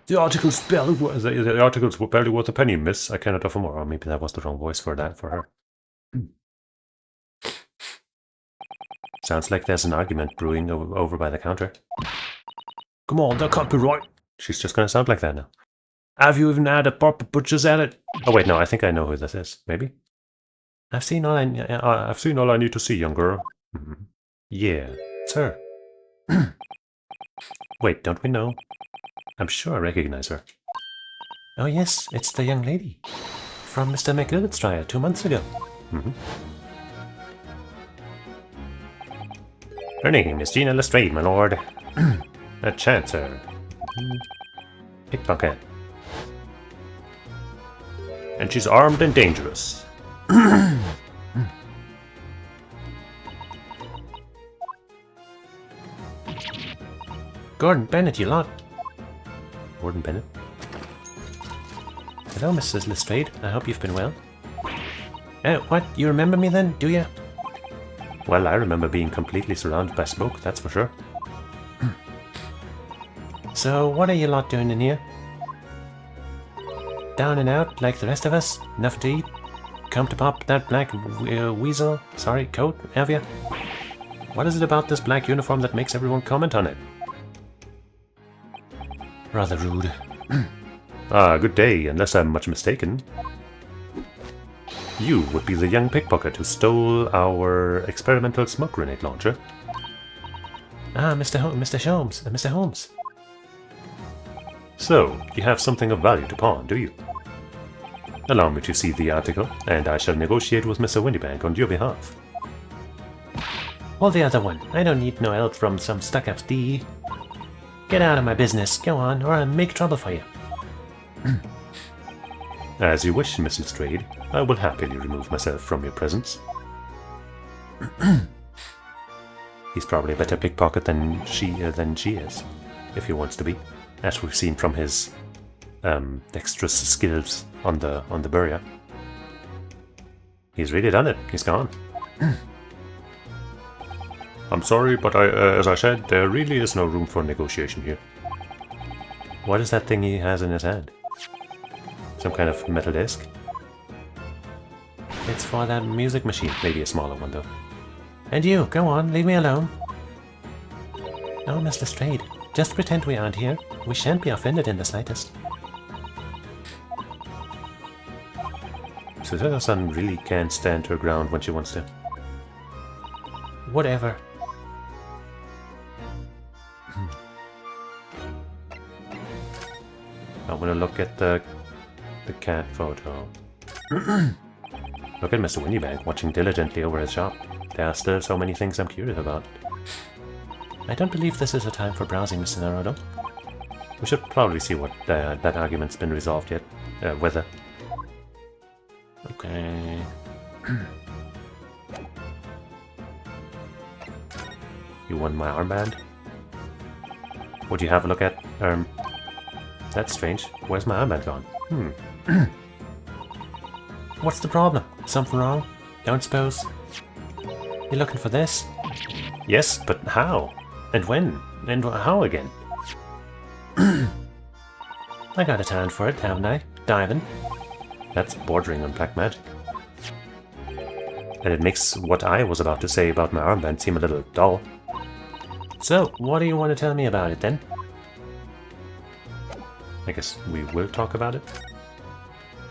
[SPEAKER 2] The article's barely worth
[SPEAKER 1] the article's barely worth a penny, miss. I cannot offer more. Or maybe that was the wrong voice for that, for her. Sounds like there's an argument brewing over by the counter.
[SPEAKER 2] Come on, that can't be right.
[SPEAKER 1] She's just gonna sound like that now.
[SPEAKER 2] Have you even had a proper butcher's at it?
[SPEAKER 1] Oh wait, no, I think I know who this is. Maybe? I've seen all I need to see, young girl. Yeah, it's her. Wait, don't we know? I'm sure I recognize her. Oh yes, it's the young lady. From Mr. McGilbert's trial 2 months ago. Her name is Gina Lestrade, my lord. A chancer. Pickpocket. And she's armed and dangerous. Gordon Bennett, you lot. Gordon Bennett? Hello, Mrs. Lestrade. I hope you've been well. What? You remember me then, do you? Well, I remember being completely surrounded by smoke, that's for sure. So, what are you lot doing in here? Down and out, like the rest of us? Enough to eat? come to pop that black weasel, sorry, coat, have you? What is it about this black uniform that makes everyone comment on it? Rather rude. Ah, good day, unless I'm much mistaken. You would be the young pickpocket who stole our experimental smoke grenade launcher. Ah, Mr. Holmes. So, you have something of value to pawn, do you? Allow me to see the article, and I shall negotiate with Mr. Windybank on your behalf. Well, the other one. I don't need no help from some stuck-up D. Get out of my business, go on, or I'll make trouble for you. As you wish, Miss Lestrade. I will happily remove myself from your presence. He's probably a better pickpocket than she is, if he wants to be, as we've seen from his dexterous skills on the Burya. He's really done it. He's gone. I'm sorry, but as I said, there really is no room for negotiation here. What is that thing he has in his hand? Some kind of metal disc? It's for that music machine. Maybe a smaller one, though. And you, go on, leave me alone. No, Miss Lestrade, just pretend we aren't here. We shan't be offended in the slightest. Susan really can't stand her ground when she wants to. Whatever. I want to look at the cat photo. Look at Mr. Windybank watching diligently over his shop. There are still so many things I'm curious about. I don't believe this is a time for browsing, Mr. Naruto. We should probably see what that argument's been resolved yet. Whether. Okay. You want my armband? Would you have a look at? That's strange. Where's my armband gone? What's the problem? Something wrong? Don't suppose? You looking for this? Yes, but how? And when? And how again? I got a talent for it, haven't I? Diving. That's bordering on black magic. And it makes what I was about to say about my armband seem a little dull. So, what do you want to tell me about it then? I guess we will talk about it?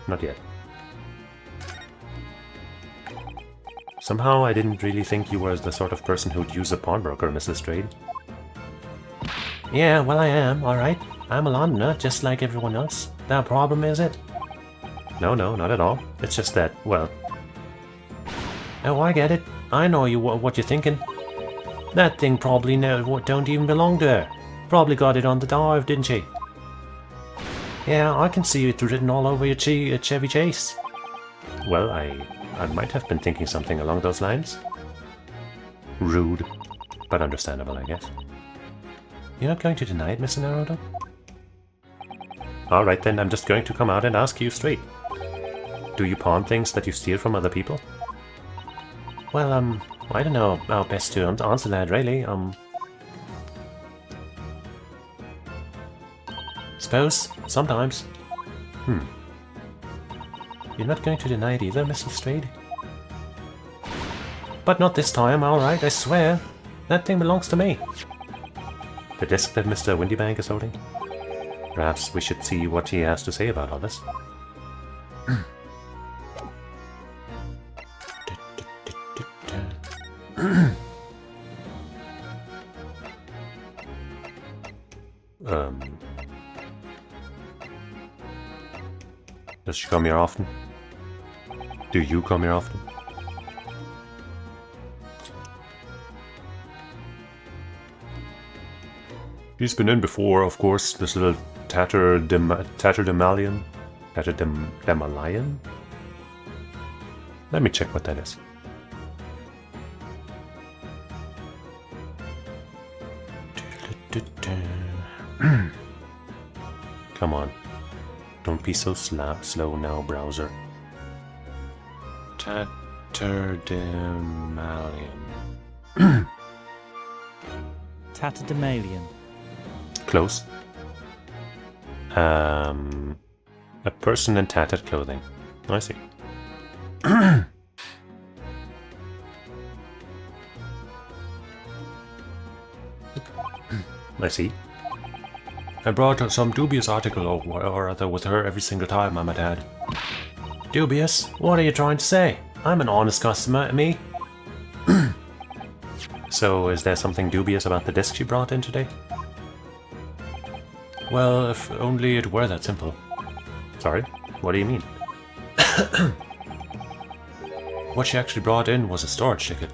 [SPEAKER 1] Not yet. Somehow I didn't really think you were the sort of person who'd use a pawnbroker, Miss Lestrade. Yeah, well I am, alright. I'm a Londoner, just like everyone else. That problem, is it? No, not at all. It's just that, well... Oh, I get it. I know what you're thinking. That thing probably don't even belong to her. Probably got it on the dive, didn't she? Yeah, I can see it written all over your Chevy Chase. Well, I might have been thinking something along those lines. Rude, but understandable, I guess. You're not going to deny it, Mr. Naruto? Alright then, I'm just going to come out and ask you straight. Do you pawn things that you steal from other people? Well, I don't know how best to answer that, really. Suppose, sometimes. You're not going to deny it either, Miss Lestrade? But not this time, alright, I swear. That thing belongs to me. The disc that Mr. Windybank is holding? Perhaps we should see what he has to say about all this. Does she come here often? Do you come here often? He's been in before, of course, this little tatterdemalion. Tatterdemalion? Let me check what that is. Come on. Don't be so slow now, browser. Tatterdemalion.
[SPEAKER 3] Tatterdemalion.
[SPEAKER 1] Close. A person in tattered clothing. I see. I see. I brought some dubious article or other with her every single time, I might add. Dubious? What are you trying to say? I'm an honest customer, me. So, is there something dubious about the disc she brought in today? Well, if only it were that simple. Sorry? What do you mean? What she actually brought in was a storage ticket.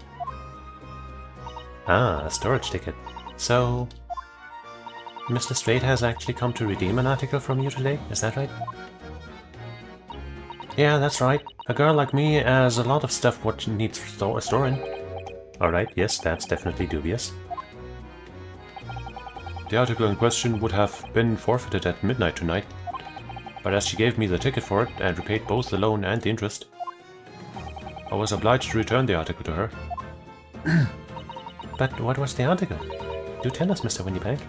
[SPEAKER 1] Ah, a storage ticket. So, Mr. Straight has actually come to redeem an article from you today, is that right? Yeah, that's right. A girl like me has a lot of stuff what needs storing. Alright, yes, that's definitely dubious. The article in question would have been forfeited at midnight tonight, but as she gave me the ticket for it and repaid both the loan and the interest, I was obliged to return the article to her. But what was the article? Do tell us, Mr. Winniebank.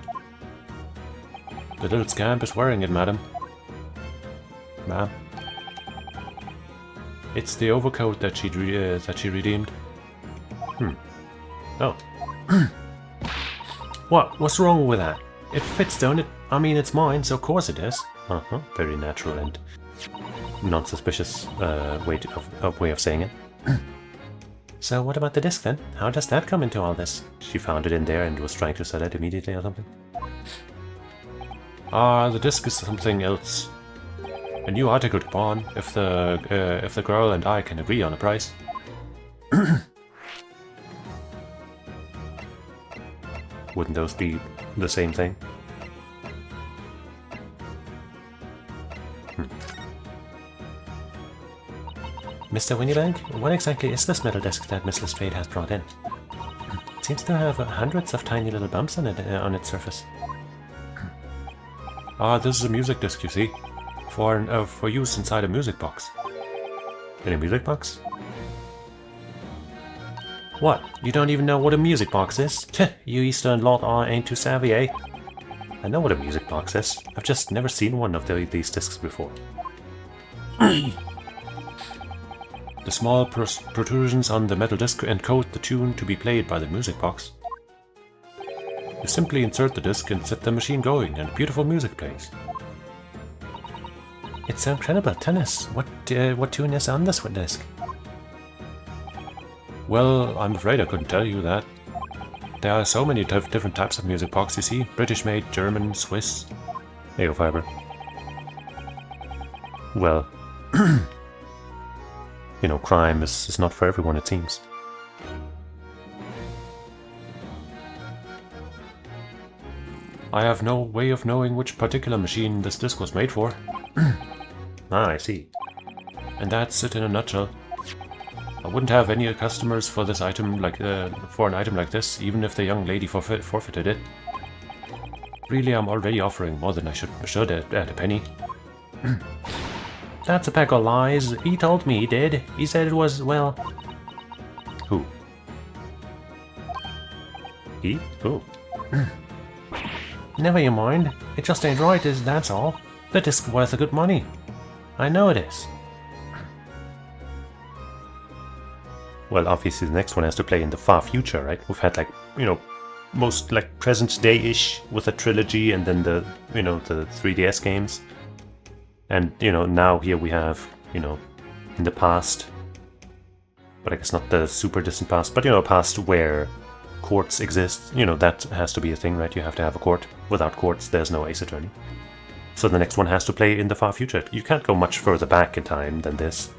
[SPEAKER 1] The little scamp is wearing it, madam. Ma'am. It's the overcoat that she redeemed. Oh. What's wrong with that? It fits, don't it? I mean, it's mine, so of course it is. Uh-huh. Very natural and non-suspicious way of saying it. So what about the disc then? How does that come into all this? She found it in there and was trying to sell it immediately or something? The disc is something else. A new article to pawn, if the girl and I can agree on a price. Wouldn't those be the same thing? Mr. Winniebank, what exactly is this metal disc that Miss Lestrade has brought in? It seems to have hundreds of tiny little bumps on it on its surface. This is a music disc, you see, for use inside a music box. In a music box? What? You don't even know what a music box is? Tch, you Eastern lot ain't too savvy, eh? I know what a music box is. I've just never seen one of these discs before. The small protrusions on the metal disc encode the tune to be played by the music box. You simply insert the disc and set the machine going, and beautiful music plays. It's so incredible. Tell us, what tune is on this disc? Well, I'm afraid I couldn't tell you that. There are so many different types of music box, you see. British-made, German, Swiss. Hey, Fiber. Well, you know, crime is not for everyone, it seems. I have no way of knowing which particular machine this disc was made for. I see. And that's it in a nutshell. I wouldn't have any customers for this item for an item like this, even if the young lady forfeited it. Really, I'm already offering more than I should at a penny. That's a pack of lies. He told me he did. He said it was, well... Who? He? Who? Never you mind. It just ain't right, that's all. The disc's worth a good money. I know it is. Well, obviously the next one has to play in the far future, right? We've had, like, you know, most, like, present day-ish with a trilogy and then the, you know, the 3DS games. And, you know, now here we have, you know, in the past, but I guess not the super distant past, but, you know, a past where courts exist. You know, that has to be a thing, right? You have to have a court. Without courts, there's no Ace Attorney. So the next one has to play in the far future. You can't go much further back in time than this,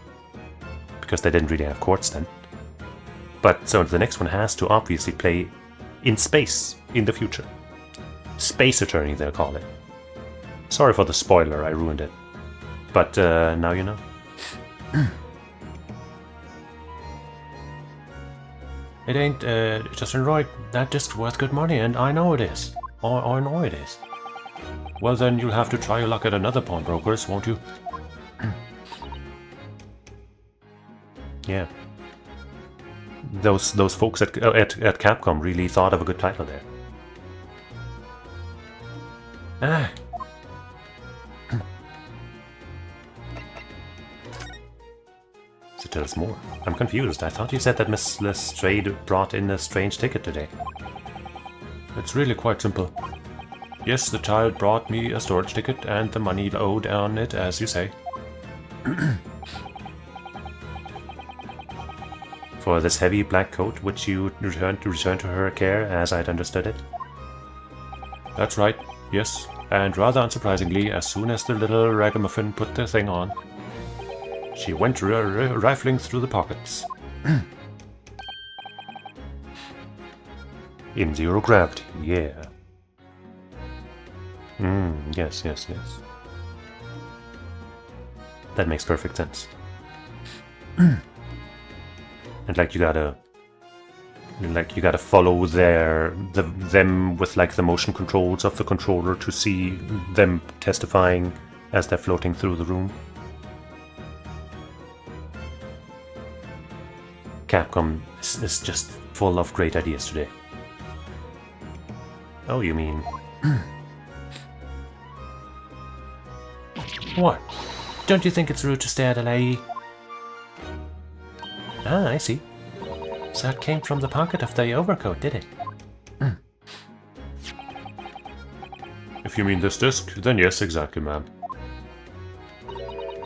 [SPEAKER 1] because they didn't really have courts then. But, so the next one has to obviously play in space, in the future. Space Attorney, they'll call it. Sorry for the spoiler, I ruined it. But, now you know. It ain't, just right. That disc's worth good money, and I know it is. I know it is. Well then, you'll have to try your luck at another pawnbroker's, won't you? Yeah. Those folks at Capcom really thought of a good title there. Ah. to tell us more. I'm confused. I thought you said that Miss Lestrade brought in a strange ticket today. It's really quite simple. Yes, the child brought me a storage ticket and the money owed on it, as you say. For this heavy black coat, which you returned to her care, as I'd understood it? That's right, yes. And rather unsurprisingly, as soon as the little ragamuffin put the thing on, she went rifling through the pockets. In zero gravity, yeah. Yes. That makes perfect sense. And like you gotta follow them with like the motion controls of the controller to see them testifying as they're floating through the room. Capcom is just full of great ideas today. Oh, you mean... What? Don't you think it's rude to stare at a lady? Ah, I see. So it came from the pocket of the overcoat, did it? If you mean this disc, then yes, exactly, ma'am.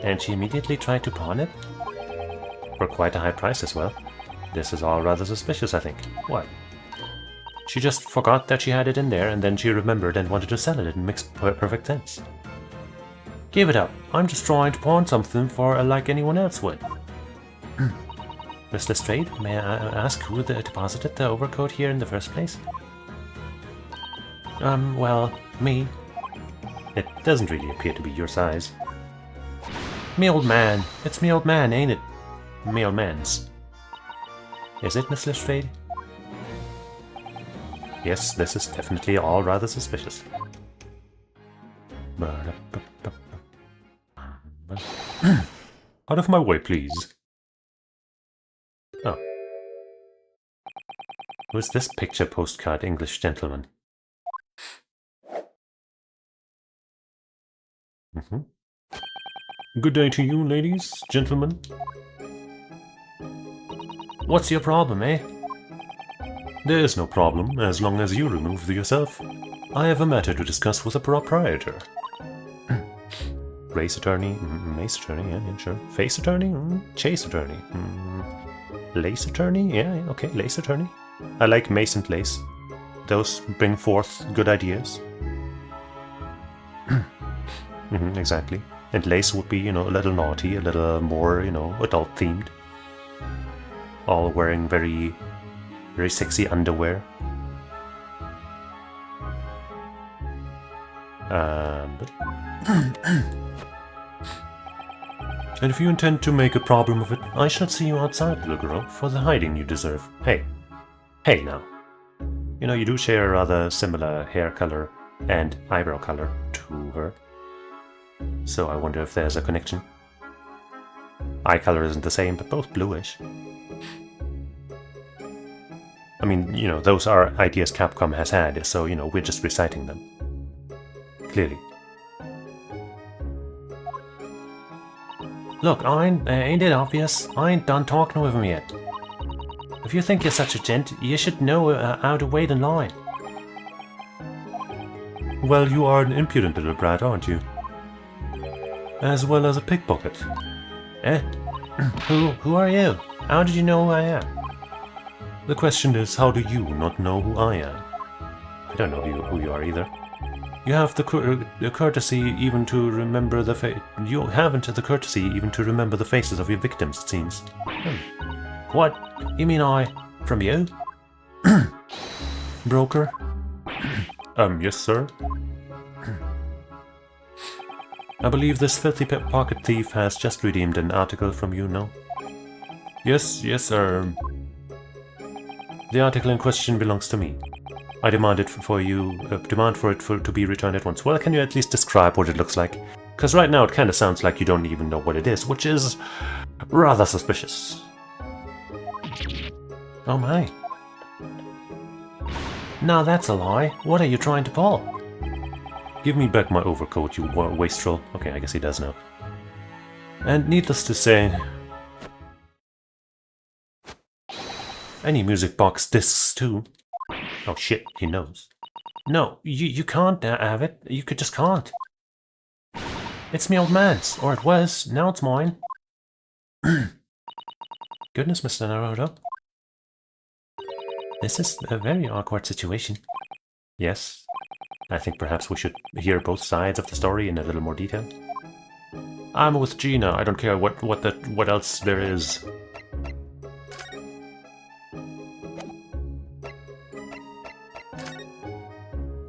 [SPEAKER 1] And she immediately tried to pawn it? For quite a high price as well. This is all rather suspicious, I think. What? She just forgot that she had it in there, and then she remembered and wanted to sell it. It makes perfect sense. Give it up. I'm just trying to pawn something for like anyone else would. Miss Lestrade, may I ask who deposited the overcoat here in the first place? Well, me. It doesn't really appear to be your size. Me old man. It's me old man, ain't it? Me old man's. Is it, Miss Lestrade? Yes, this is definitely all rather suspicious. Out of my way, please. Oh. Who's this picture postcard English gentleman? Good day to you, ladies, gentlemen. What's your problem, eh? There is no problem, as long as you remove yourself. I have a matter to discuss with the proprietor. Race attorney, mace attorney, yeah, sure. Face attorney, chase attorney, lace attorney, yeah, okay, lace attorney. I like mace and lace. Those bring forth good ideas. Exactly. And lace would be, you know, a little naughty, a little more, you know, adult themed. All wearing very sexy underwear. And if you intend to make a problem of it, I shall see you outside, little girl, for the hiding you deserve. Hey. Hey, now. You know, you do share a rather similar hair color and eyebrow color to her. So I wonder if there's a connection. Eye color isn't the same, but both bluish. I mean, you know, those are ideas Capcom has had, so, you know, we're just reciting them. Clearly. Look, ain't it obvious? I ain't done talking with him yet. If you think you're such a gent, you should know how to wait in line. Well, you are an impudent little brat, aren't you? As well as a pickpocket. Eh? Who are you? How did you know who I am? The question is, how do you not know who I am? I don't know who you are either. You have the courtesy even to remember the You haven't the courtesy even to remember the faces of your victims, it seems. What? You mean from you? Broker? Yes, sir. I believe this filthy pocket thief has just redeemed an article from you, no? Yes, sir. The article in question belongs to me. I demand it for it to be returned at once. Well, can you at least describe what it looks like? Because right now it kind of sounds like you don't even know what it is, which is rather suspicious. Oh my. Now that's a lie. What are you trying to pull? Give me back my overcoat, you wastrel. Okay, I guess he does now. And needless to say, Any music box discs too. Oh shit, he knows. No, you can't have it. You just can't. It's me old man's, or it was. Now it's mine. Goodness, Mr. Naruto. This is a very awkward situation. Yes, I think perhaps we should hear both sides of the story in a little more detail. I'm with Gina. I don't care what else there is.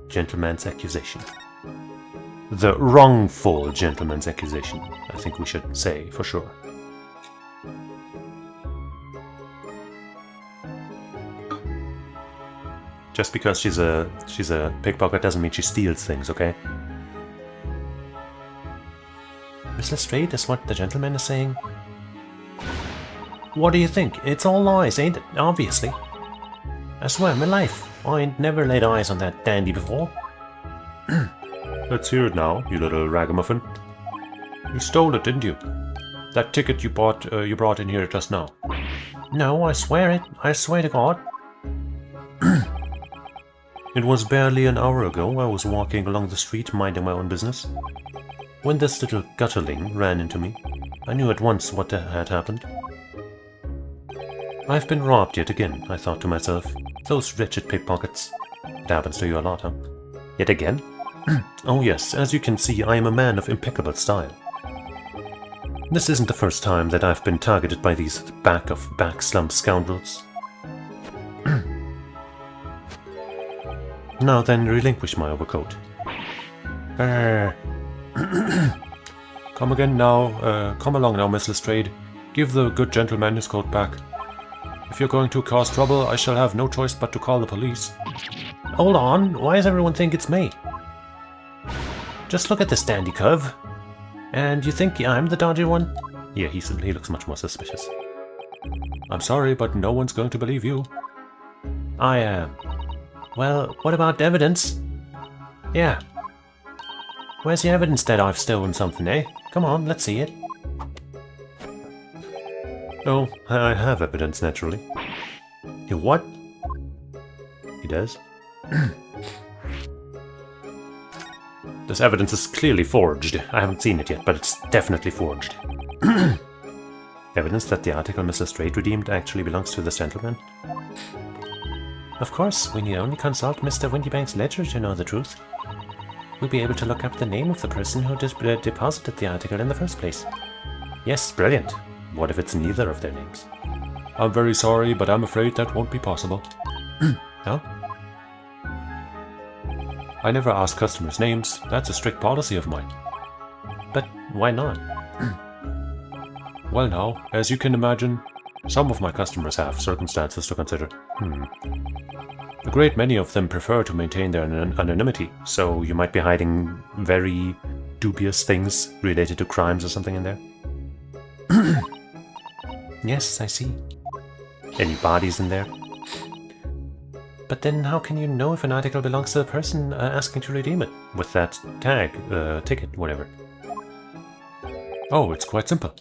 [SPEAKER 1] Gentleman's accusation. The wrongful gentleman's accusation, I think we should say for sure. Just because she's a pickpocket doesn't mean she steals things, okay? Miss Lestrade is what the gentleman is saying. What do you think? It's all lies, ain't it? Obviously. I swear, my life, I ain't never laid eyes on that dandy before. Let's hear it now, you little ragamuffin. You stole it, didn't you? That ticket you brought in here just now. No, I swear it. I swear to God. It was barely an hour ago I was walking along the street minding my own business, when this little gutterling ran into me. I knew at once what had happened. I've been robbed yet again, I thought to myself. Those wretched pickpockets. It happens to you a lot, huh? Yet again? Oh yes, as you can see, I am a man of impeccable style. This isn't the first time that I've been targeted by these back slump scoundrels. Now then, relinquish my overcoat. Come again now, come along now, Miss Lestrade. Give the good gentleman his coat back. If you're going to cause trouble, I shall have no choice but to call the police. Hold on, why does everyone think it's me? Just look at this dandy cove. And you think I'm the dodgy one? Yeah, he looks much more suspicious. I'm sorry, but no one's going to believe you. I am. Well, what about evidence? Yeah. Where's the evidence that I've stolen something, eh? Come on, let's see it. Oh, I have evidence, naturally. You what? He does. This evidence is clearly forged. I haven't seen it yet, but it's definitely forged. Evidence that the article Miss Lestrade redeemed actually belongs to this gentleman? Of course, we need only consult Mr. Windybank's ledger to know the truth. We'll be able to look up the name of the person who deposited the article in the first place. Yes, brilliant. What if it's neither of their names? I'm very sorry, but I'm afraid that won't be possible. Huh? I never ask customers' names. That's a strict policy of mine. But why not? Well now, as you can imagine, some of my customers have circumstances to consider. A great many of them prefer to maintain their anonymity, so you might be hiding very dubious things related to crimes or something in there. Yes, I see. Any bodies in there? But then how can you know if an article belongs to the person asking to redeem it? With that tag, ticket, whatever. Oh, it's quite simple.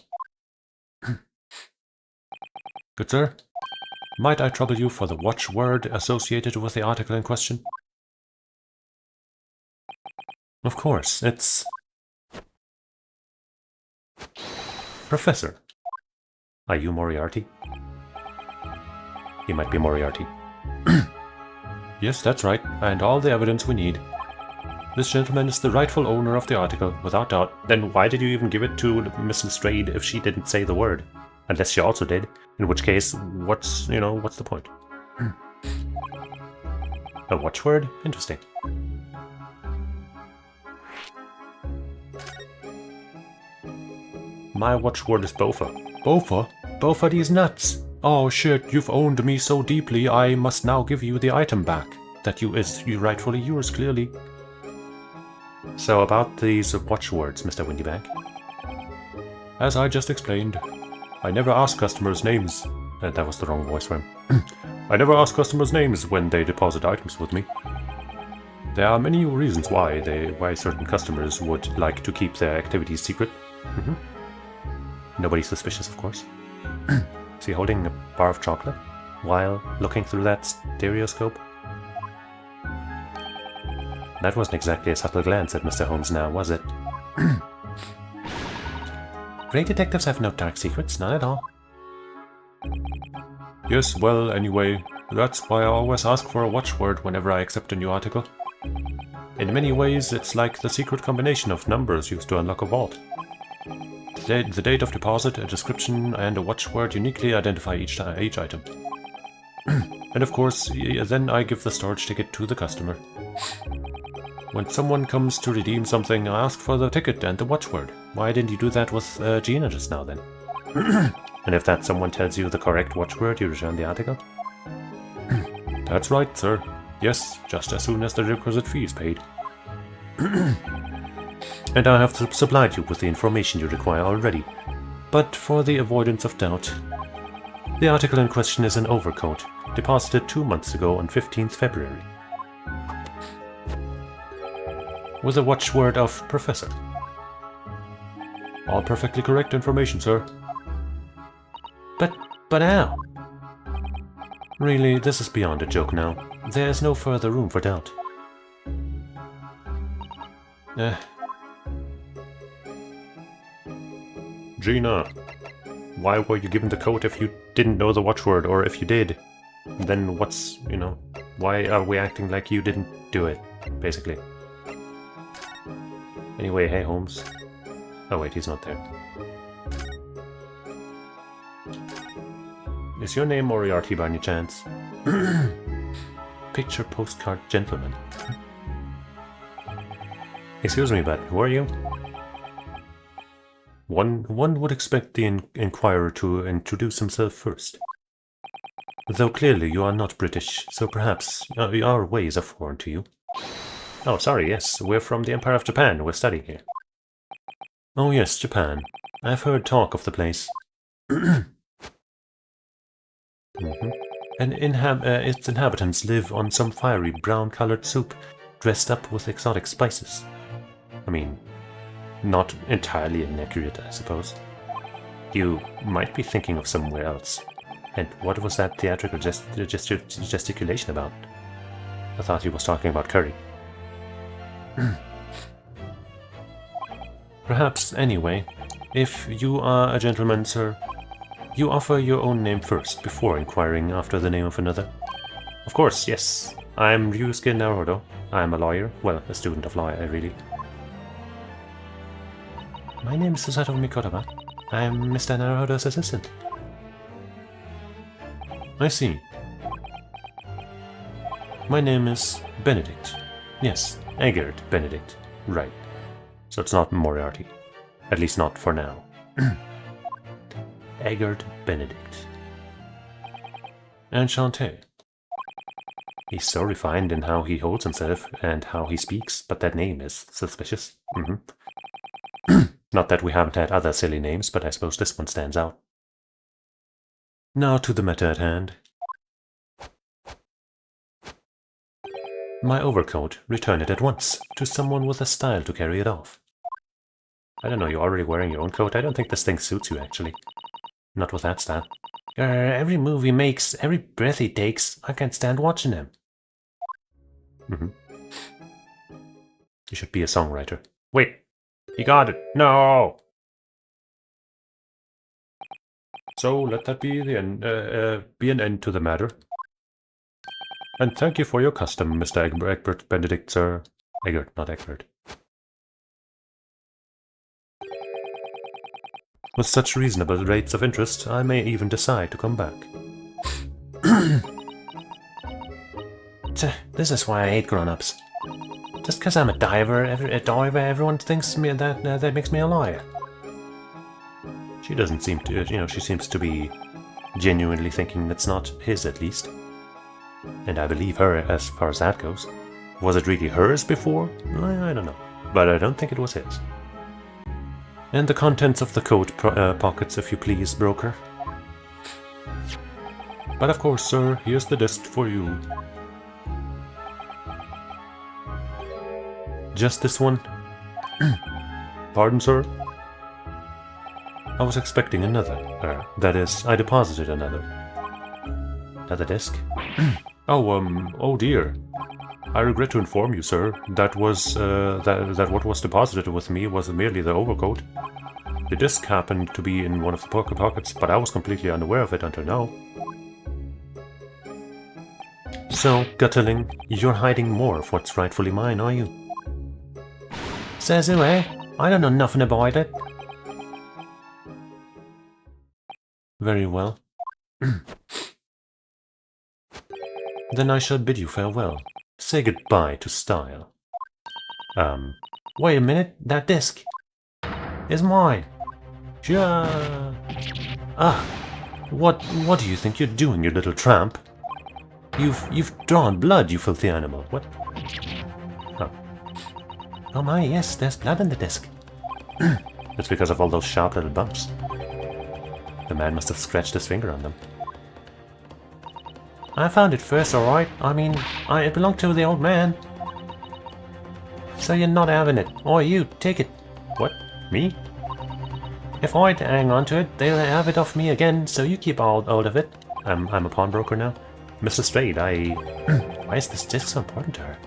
[SPEAKER 1] Good sir, might I trouble you for the watchword associated with the article in question? Of course, it's... Professor. Are you Moriarty? He might be Moriarty. Yes, that's right, and all the evidence we need. This gentleman is the rightful owner of the article, without doubt. Then why did you even give it to Miss Lestrade if she didn't say the word? Unless she also did, in which case, what's the point? A watchword? Interesting. My watchword is Bofa. Bofa? Bofa these nuts! Oh shit, you've owned me so deeply, I must now give you the item back. That is rightfully yours, clearly. So about these watchwords, Mr. Windybank. As I just explained, I never ask customers' names. That was the wrong voice for him. I never ask customers' names when they deposit items with me. There are many reasons why certain customers would like to keep their activities secret. Nobody suspicious, of course. Is he holding a bar of chocolate? while looking through that stereoscope? That wasn't exactly a subtle glance at Mr. Holmes now, was it? Great detectives have no dark secrets, none at all. Yes, well, anyway, that's why I always ask for a watchword whenever I accept a new article. In many ways, it's like the secret combination of numbers used to unlock a vault. The date of deposit, a description, and a watchword uniquely identify each item. And of course, then I give the storage ticket to the customer. When someone comes to redeem something, I ask for the ticket and the watchword. Why didn't you do that with Gina just now then? And if that someone tells you the correct watchword, you return the article? That's right, sir. Yes, just as soon as the requisite fee is paid. And I have supplied you with the information you require already. But for the avoidance of doubt, the article in question is an overcoat, deposited 2 months ago on 15th February. With a watchword of Professor. All perfectly correct information, sir. But how? Really, this is beyond a joke now. There is no further room for doubt. Gina, why were you given the coat if you didn't know the watchword, or if you did? Then what's, why are we acting like you didn't do it, basically? Anyway, hey Holmes. Oh wait, he's not there. Is your name Moriarty by any chance? Picture postcard gentleman. Excuse me, but who are you? One would expect the inquirer to introduce himself first. Though clearly you are not British, so perhaps our ways are foreign to you. Oh, sorry, yes, we're from the Empire of Japan, we're studying here. Oh yes, Japan. I've heard talk of the place. And its inhabitants live on some fiery brown-colored soup, dressed up with exotic spices. I mean, not entirely inaccurate, I suppose. You might be thinking of somewhere else. And what was that theatrical gesticulation about? I thought he was talking about curry. Perhaps, anyway, if you are a gentleman, sir, you offer your own name first, before inquiring after the name of another. Of course, yes. I'm Ryusuke Naruto. I'm a lawyer. Well, a student of law, really. My name is Satomi Kodama. I'm Mr. Naruto's assistant. I see. My name is Benedict. Yes, Eggert Benedict. Right. So it's not Moriarty. At least not for now. Eggert Benedict. Enchanté. He's so refined in how he holds himself and how he speaks, but that name is suspicious. Not that we haven't had other silly names, but I suppose this one stands out. Now to the matter at hand. My overcoat, return it at once, to someone with a style to carry it off. I don't know, you're already wearing your own coat? I don't think this thing suits you, actually. Not with that style. Every move he makes, every breath he takes, I can't stand watching him. You should be a songwriter. Wait! He got it! No! So, let that be the end, be an end to the matter. And thank you for your custom, Mr. Egbert Benedict, sir. Eggert, not Egbert. With such reasonable rates of interest, I may even decide to come back. This is why I hate grown-ups. Just because I'm a diver, everyone thinks me that makes me a liar. She doesn't seem to, she seems to be genuinely thinking that's not his, at least. And I believe her as far as that goes. Was it really hers before? I don't know. But I don't think it was his. And the contents of the coat pockets, if you please, broker. But of course, sir, here's the disc for you. Just this one? Pardon, sir? I was expecting another. That is, I deposited another. At the desk. Oh dear. I regret to inform you, sir, that what was deposited with me was merely the overcoat. The disc happened to be in one of the pockets, but I was completely unaware of it until now. So, Gutterling, you're hiding more of what's rightfully mine, are you? Says who, eh? I don't know nothing about it. Very well. Then I shall bid you farewell. Say goodbye to style. Wait a minute, that disc is mine. What do you think you're doing, you little tramp? You've drawn blood, you filthy animal. What? Oh my, yes, there's blood in the disc. It's because of all those sharp little bumps. The man must have scratched his finger on them. I found it first, alright. I mean, it belonged to the old man. So you're not having it. Or you, take it. What? Me? If I hang on to it, they'll have it off me again, so you keep hold of it. I'm a pawnbroker now. Mr. Straight, why is this disc so important to her?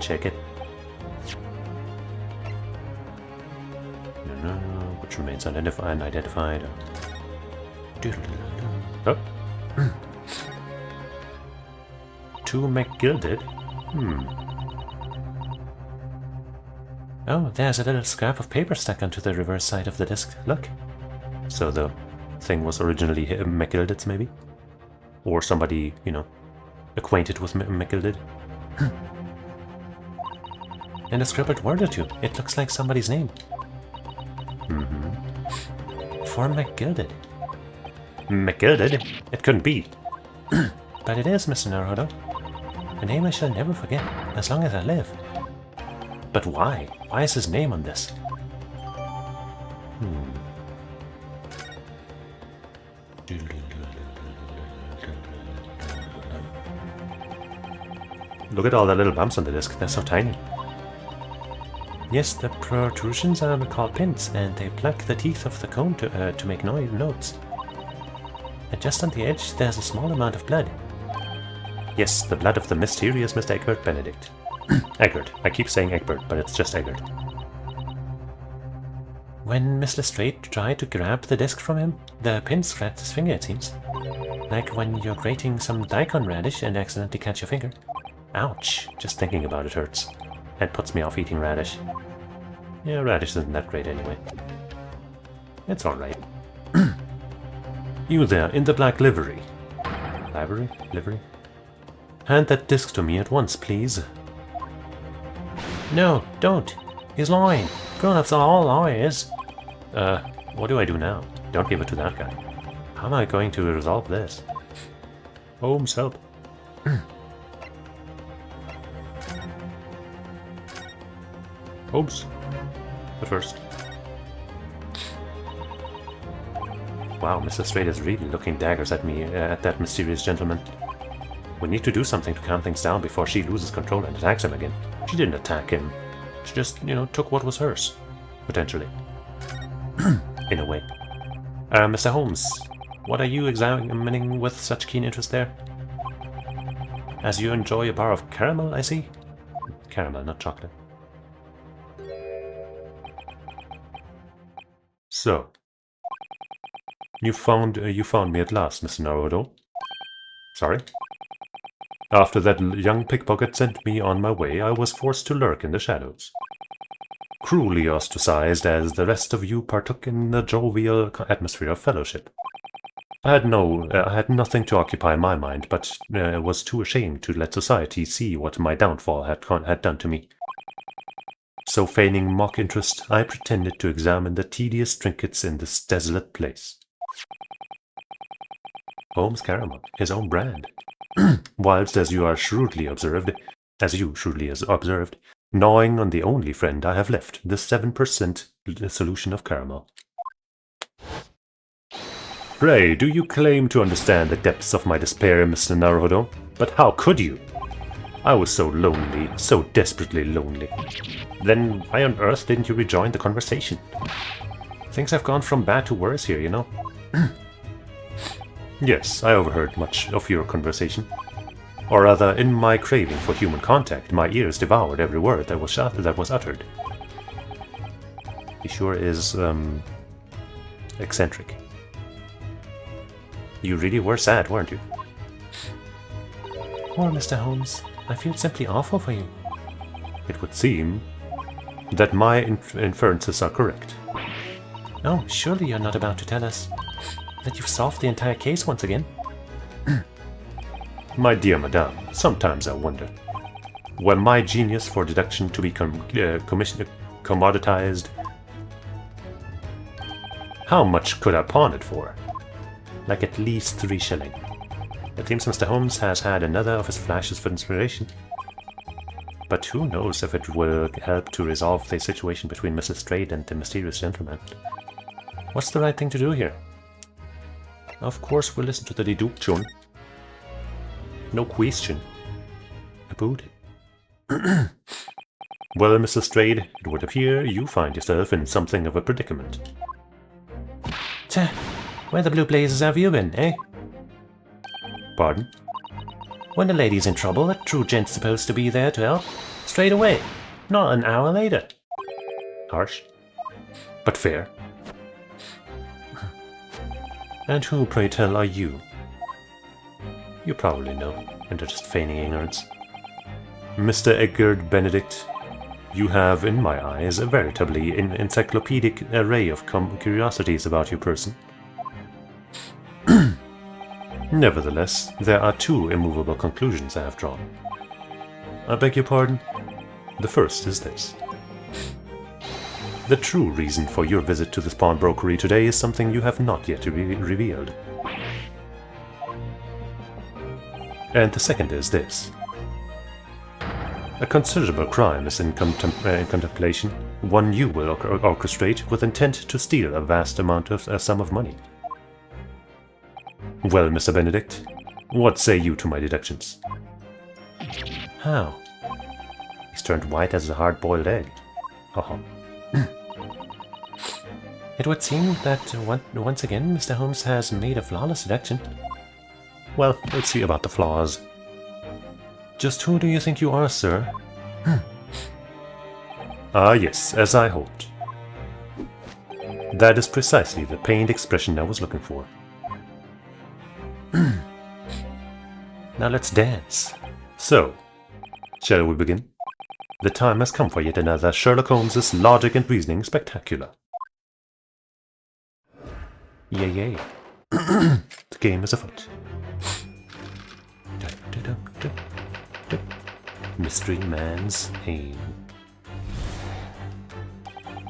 [SPEAKER 1] Check it. No, which remains unidentified. Oh. To McGilded? Oh, there's a little scrap of paper stuck onto the reverse side of the disc. Look. So the thing was originally McGilded's, maybe? Or somebody, you know, acquainted with McGilded. And a scribbled word or two. It looks like somebody's name. For McGilded. McGilded? It couldn't be. But it is, Mr. Naruto. A name I shall never forget, as long as I live. But why? Why is his name on this? Look at all the little bumps on the disc, they're so tiny. Yes, the protrusions are called pins, and they pluck the teeth of the cone to make notes. And just on the edge, there's a small amount of blood. Yes, the blood of the mysterious Mr. Egbert Benedict. Egbert. I keep saying Egbert, but it's just Egbert. When Mr. Straight tried to grab the disc from him, the pin scratched his finger, it seems. Like when you're grating some daikon radish and accidentally catch your finger. Ouch, just thinking about it hurts. And puts me off eating radish. Yeah, radish isn't that great anyway. It's alright. You there, in the black livery. Livery? Hand that disc to me at once, please. No, don't. He's lying. Grown-ups are all liars. What do I do now? Don't give it to that guy. How am I going to resolve this? Holmes, help. Holmes. But first. Wow, Mrs. Straight is really looking daggers at me, at that mysterious gentleman. We need to do something to calm things down before she loses control and attacks him again. She didn't attack him. She just, you know, took what was hers. Potentially. In a way. Mr. Holmes, what are you examining with such keen interest there? As you enjoy a bar of caramel, I see? Caramel, not chocolate. So, you found me at last, Mr. Naruto. Sorry? After that young pickpocket sent me on my way, I was forced to lurk in the shadows. Cruelly ostracized as the rest of you partook in the jovial atmosphere of fellowship. I had nothing to occupy my mind, but was too ashamed to let society see what my downfall had done to me. So feigning mock interest, I pretended to examine the tedious trinkets in this desolate place. Holmes Caramel, his own brand. Whilst as you shrewdly observed, gnawing on the only friend I have left, the 7% solution of caramel. Pray, do you claim to understand the depths of my despair, Mr. Naruto? But how could you? I was so lonely, so desperately lonely. Then why on earth didn't you rejoin the conversation? Things have gone from bad to worse here, you know. Yes, I overheard much of your conversation. Or rather, in my craving for human contact, my ears devoured every word that was uttered. He sure is, eccentric. You really were sad, weren't you? Poor Mr. Holmes. I feel simply awful for you. It would seem that my inferences are correct. Oh, surely you're not about to tell us that you've solved the entire case once again? My dear madame, sometimes I wonder, were my genius for deduction to be commoditized, how much could I pawn it for? Like at least 3 shilling. It seems Mr. Holmes has had another of his flashes for inspiration. But who knows if it will help to resolve the situation between Mrs. Strayed and the mysterious gentleman. What's the right thing to do here? Of course we'll listen to the deduction. No question about it. Well, Mrs. Strayed, it would appear you find yourself in something of a predicament. Tch, where the blue blazes have you been, eh? Pardon? When a lady's in trouble, a true gent's supposed to be there to help. Straight away, not an hour later. Harsh, but fair. And who, pray tell, are you? You probably know, and are just feigning ignorance. Mr. Edgar Benedict, you have, in my eyes, a veritably encyclopedic array of curiosities about your person. Nevertheless, there are 2 immovable conclusions I have drawn. I beg your pardon? The first is this. The true reason for your visit to this pawnbrokery today is something you have not yet revealed. And the second is this. A considerable crime is in contemplation, one you will orchestrate with intent to steal a vast amount of a sum of money. Well, Mr. Benedict, what say you to my deductions? How? He's turned white as a hard-boiled egg. Haha. It would seem that once again Mr. Holmes has made a flawless deduction. Well, we'll see about the flaws. Just who do you think you are, sir? Ah, yes, as I hoped. That is precisely the pained expression I was looking for. Now let's dance. So, shall we begin? The time has come for yet another Sherlock Holmes' logic and reasoning spectacular. Yay, yay. The game is afoot. Mystery Man's Aim.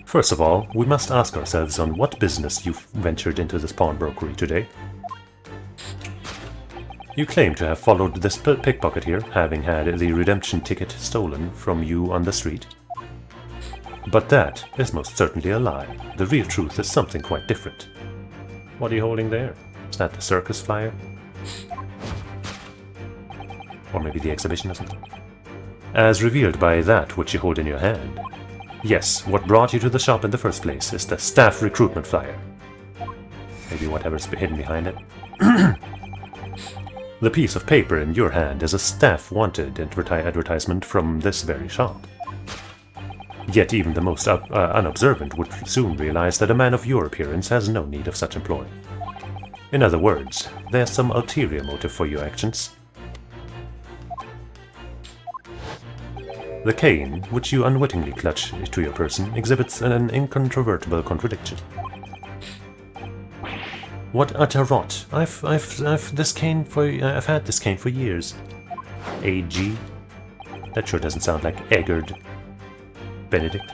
[SPEAKER 1] First of all, we must ask ourselves on what business you've ventured into this pawnbrokery today. You claim to have followed this pickpocket here, having had the redemption ticket stolen from you on the street. But that is most certainly a lie. The real truth is something quite different. What are you holding there? Is that the circus flyer? Or maybe the exhibition or something? As revealed by that which you hold in your hand. Yes, what brought you to the shop in the first place is the staff recruitment flyer. Maybe whatever's hidden behind it. The piece of paper in your hand is a staff wanted advertisement from this very shop. Yet even the most unobservant would soon realize that a man of your appearance has no need of such employ. In other words, there's some ulterior motive for your actions. The cane, which you unwittingly clutch to your person, exhibits an incontrovertible contradiction. What utter rot! I've had this cane for years. A.G. That sure doesn't sound like Eggard Benedict.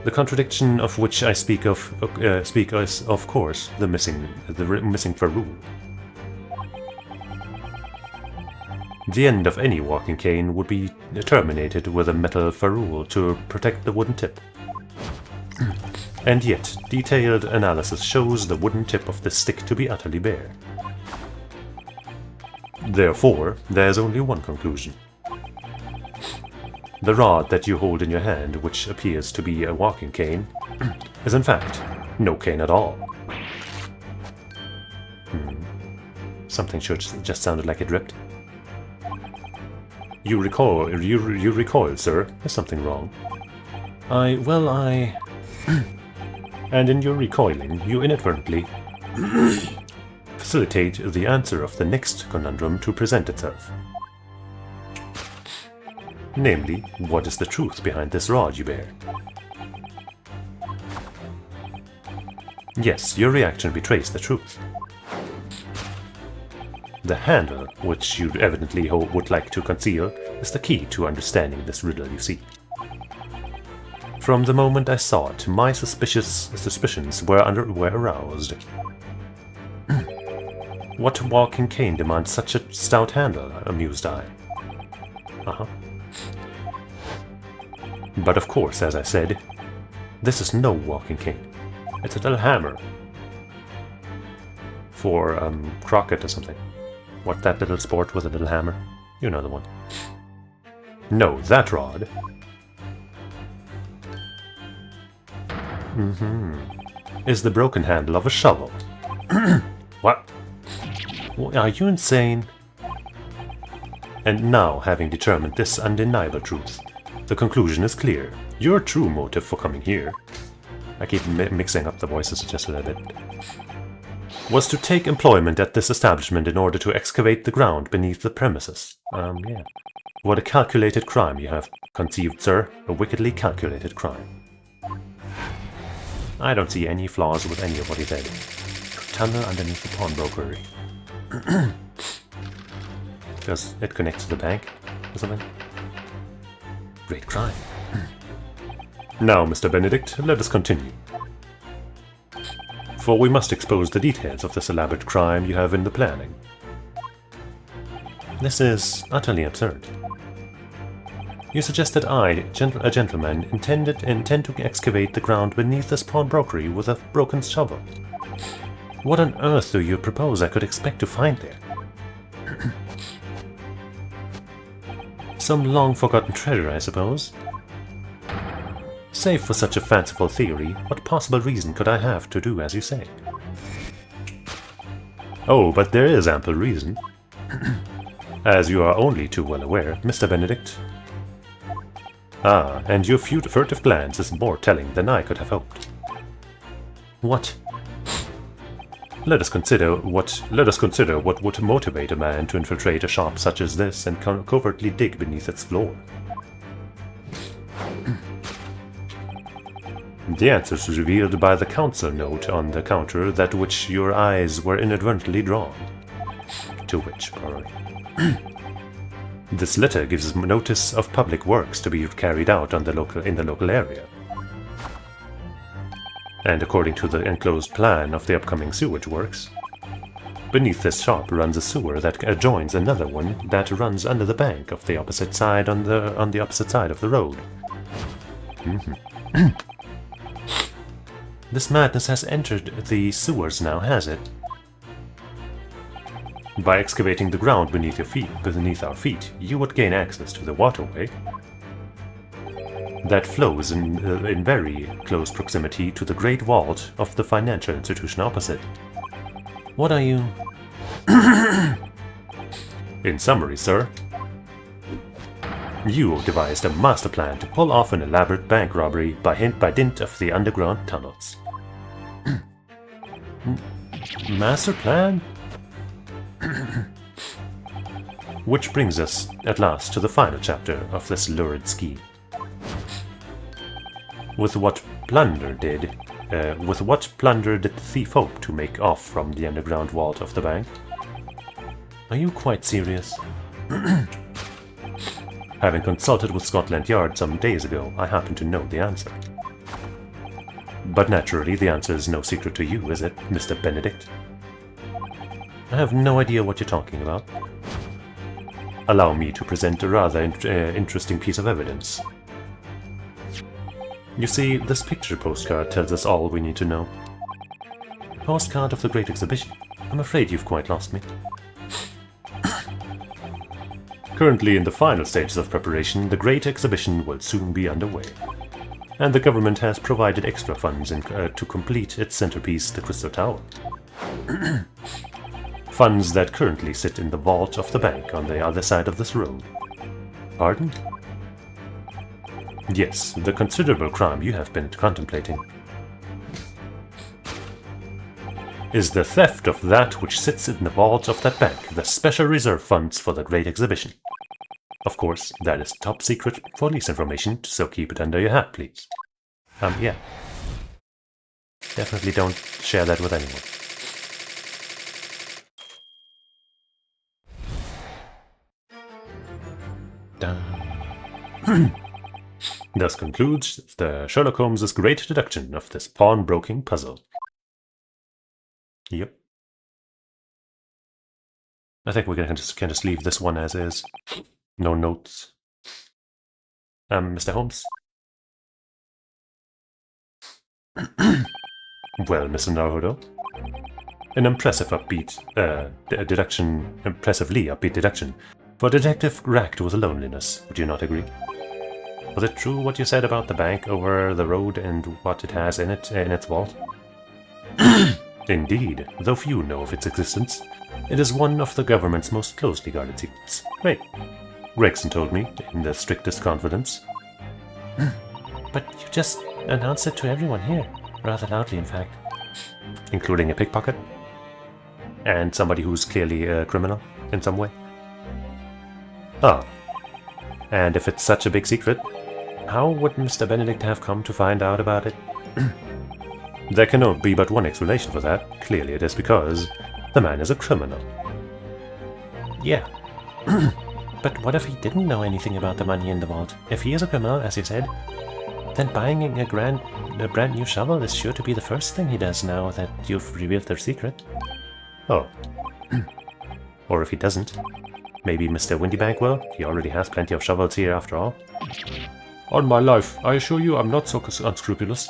[SPEAKER 1] The contradiction of which I speak is, of course, the missing ferrule. The end of any walking cane would be terminated with a metal ferrule to protect the wooden tip. And yet, detailed analysis shows the wooden tip of the stick to be utterly bare. Therefore, there's only one conclusion. The rod that you hold in your hand, which appears to be a walking cane, is in fact no cane at all. Something just sounded like it ripped. You recoil, sir. There's something wrong. I... And in your recoiling, you inadvertently facilitate the answer of the next conundrum to present itself. Namely, what is the truth behind this rod you bear? Yes, your reaction betrays the truth. The handle, which you evidently would like to conceal, is the key to understanding this riddle you see. From the moment I saw it, my suspicions were aroused. What walking cane demands such a stout handle? Amused I. But of course, as I said, this is no walking cane. It's a little hammer. For, croquet or something. What, that little sport with a little hammer? You know the one. No, that rod. Is the broken handle of a shovel. What? Are you insane? And now, having determined this undeniable truth, the conclusion is clear. Your true motive for coming here, I keep mixing up the voices just a little bit, was to take employment at this establishment in order to excavate the ground beneath the premises. Yeah. What a calculated crime you have conceived, sir. A wickedly calculated crime. I don't see any flaws with any of what he said. Tunnel underneath the pawnbroker. Does it connect to the bank or something? Great crime. Now, Mr. Benedict, let us continue. For we must expose the details of this elaborate crime you have in the planning. This is utterly absurd. You suggest that I, a gentleman, intend to excavate the ground beneath this pawnbrokery with a broken shovel. What on earth do you propose I could expect to find there? Some long-forgotten treasure, I suppose. Save for such a fanciful theory, what possible reason could I have to do as you say? Oh, but there is ample reason. As you are only too well aware, Mr. Benedict. Ah, and your furtive glance is more telling than I could have hoped. What? Let us consider what would motivate a man to infiltrate a shop such as this and covertly dig beneath its floor. The answer is revealed by the counsel note on the counter, that which your eyes were inadvertently drawn. To which, this letter gives notice of public works to be carried out on in the local area. And according to the enclosed plan of the upcoming sewage works, beneath this shop runs a sewer that adjoins another one that runs under the bank of the opposite side on the opposite side of the road. This madness has entered the sewers now, has it? By excavating the ground beneath our feet, you would gain access to the waterway that flows in very close proximity to the Great Vault of the financial institution opposite. What are you... In summary, sir, you devised a master plan to pull off an elaborate bank robbery by dint of the underground tunnels. Master plan? Which brings us, at last, to the final chapter of this lurid scheme. With what plunder did the thief hope to make off from the underground vault of the bank? Are you quite serious? Having consulted with Scotland Yard some days ago, I happen to know the answer. But naturally, the answer is no secret to you, is it, Mr. Benedict? I have no idea what you're talking about. Allow me to present a rather interesting piece of evidence. You see, this picture postcard tells us all we need to know. A postcard of the Great Exhibition. I'm afraid you've quite lost me. Currently in the final stages of preparation, the Great Exhibition will soon be underway. And the government has provided extra funds to complete its centerpiece, the Crystal Tower. Funds that currently sit in the vault of the bank on the other side of this road. Pardon? Yes, the considerable crime you have been contemplating is the theft of that which sits in the vault of that bank, the special reserve funds for the great exhibition. Of course, that is top secret police information, so keep it under your hat, please. Yeah. Definitely don't share that with anyone. Thus concludes the Sherlock Holmes' great deduction of this pawnbroking puzzle. Yep. I think we can just leave this one as is. No notes. Mr. Holmes? Well, Mr. Naruto, an impressively upbeat deduction, for a detective racked with loneliness, would you not agree? Was it true what you said about the bank over the road and what it has in its vault? Indeed, though few know of its existence, it is one of the government's most closely guarded secrets. Wait, Gregson told me, in the strictest confidence. But you just announced it to everyone here, rather loudly in fact. Including a pickpocket? And somebody who's clearly a criminal in some way? Ah. And if it's such a big secret, how would Mr. Benedict have come to find out about it? There can be but one explanation for that. Clearly it is because the man is a criminal. Yeah. But what if he didn't know anything about the money in the vault? If he is a criminal, as you said, then buying a brand new shovel is sure to be the first thing he does now that you've revealed their secret. Oh. Or if he doesn't. Maybe Mr. Windybank will? He already has plenty of shovels here after all. On my life, I assure you I'm not so unscrupulous.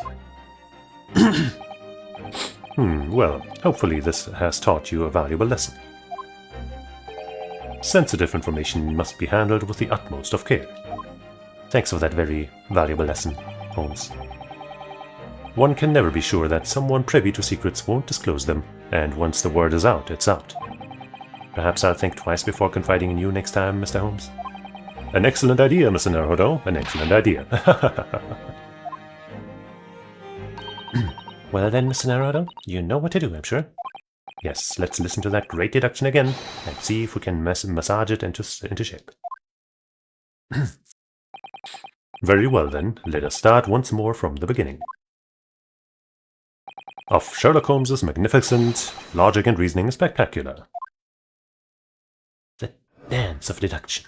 [SPEAKER 1] Well, hopefully this has taught you a valuable lesson. Sensitive information must be handled with the utmost of care. Thanks for that very valuable lesson, Holmes. One can never be sure that someone privy to secrets won't disclose them, and once the word is out, it's out. Perhaps I'll think twice before confiding in you next time, Mr. Holmes. An excellent idea, Mr. Naruto. An excellent idea. Well then, Mr. Naruto, you know what to do, I'm sure. Yes, let's listen to that great deduction again, and see if we can massage it into shape. Very well then, let us start once more from the beginning. Of Sherlock Holmes' magnificent logic and reasoning spectacular. The dance of deduction.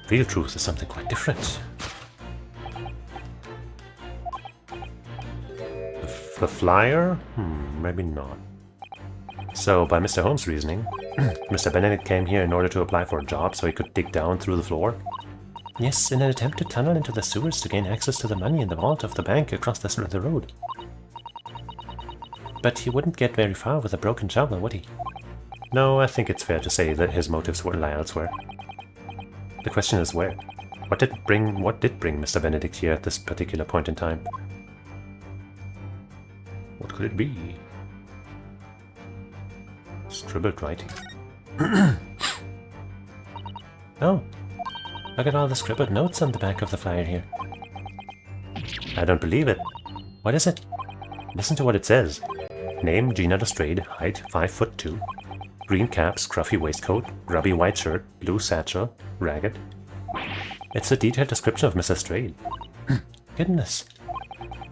[SPEAKER 1] Real truth is something quite different. The flyer? Maybe not. So, by Mr. Holmes' reasoning, Mr. Benedict came here in order to apply for a job so he could dig down through the floor? Yes, in an attempt to tunnel into the sewers to gain access to the money in the vault of the bank across the road. But he wouldn't get very far with a broken shovel, would he? No, I think it's fair to say that his motives lie elsewhere. The question is where? What did bring Mr. Benedict here at this particular point in time? What could it be? Scribbled writing. Oh, look at all the scribbled notes on the back of the flyer here. I don't believe it. What is it? Listen to what it says. Name, Gina Lestrade, height 5'2", green cap, scruffy waistcoat, grubby white shirt, blue satchel, ragged. It's a detailed description of Miss Lestrade. Goodness.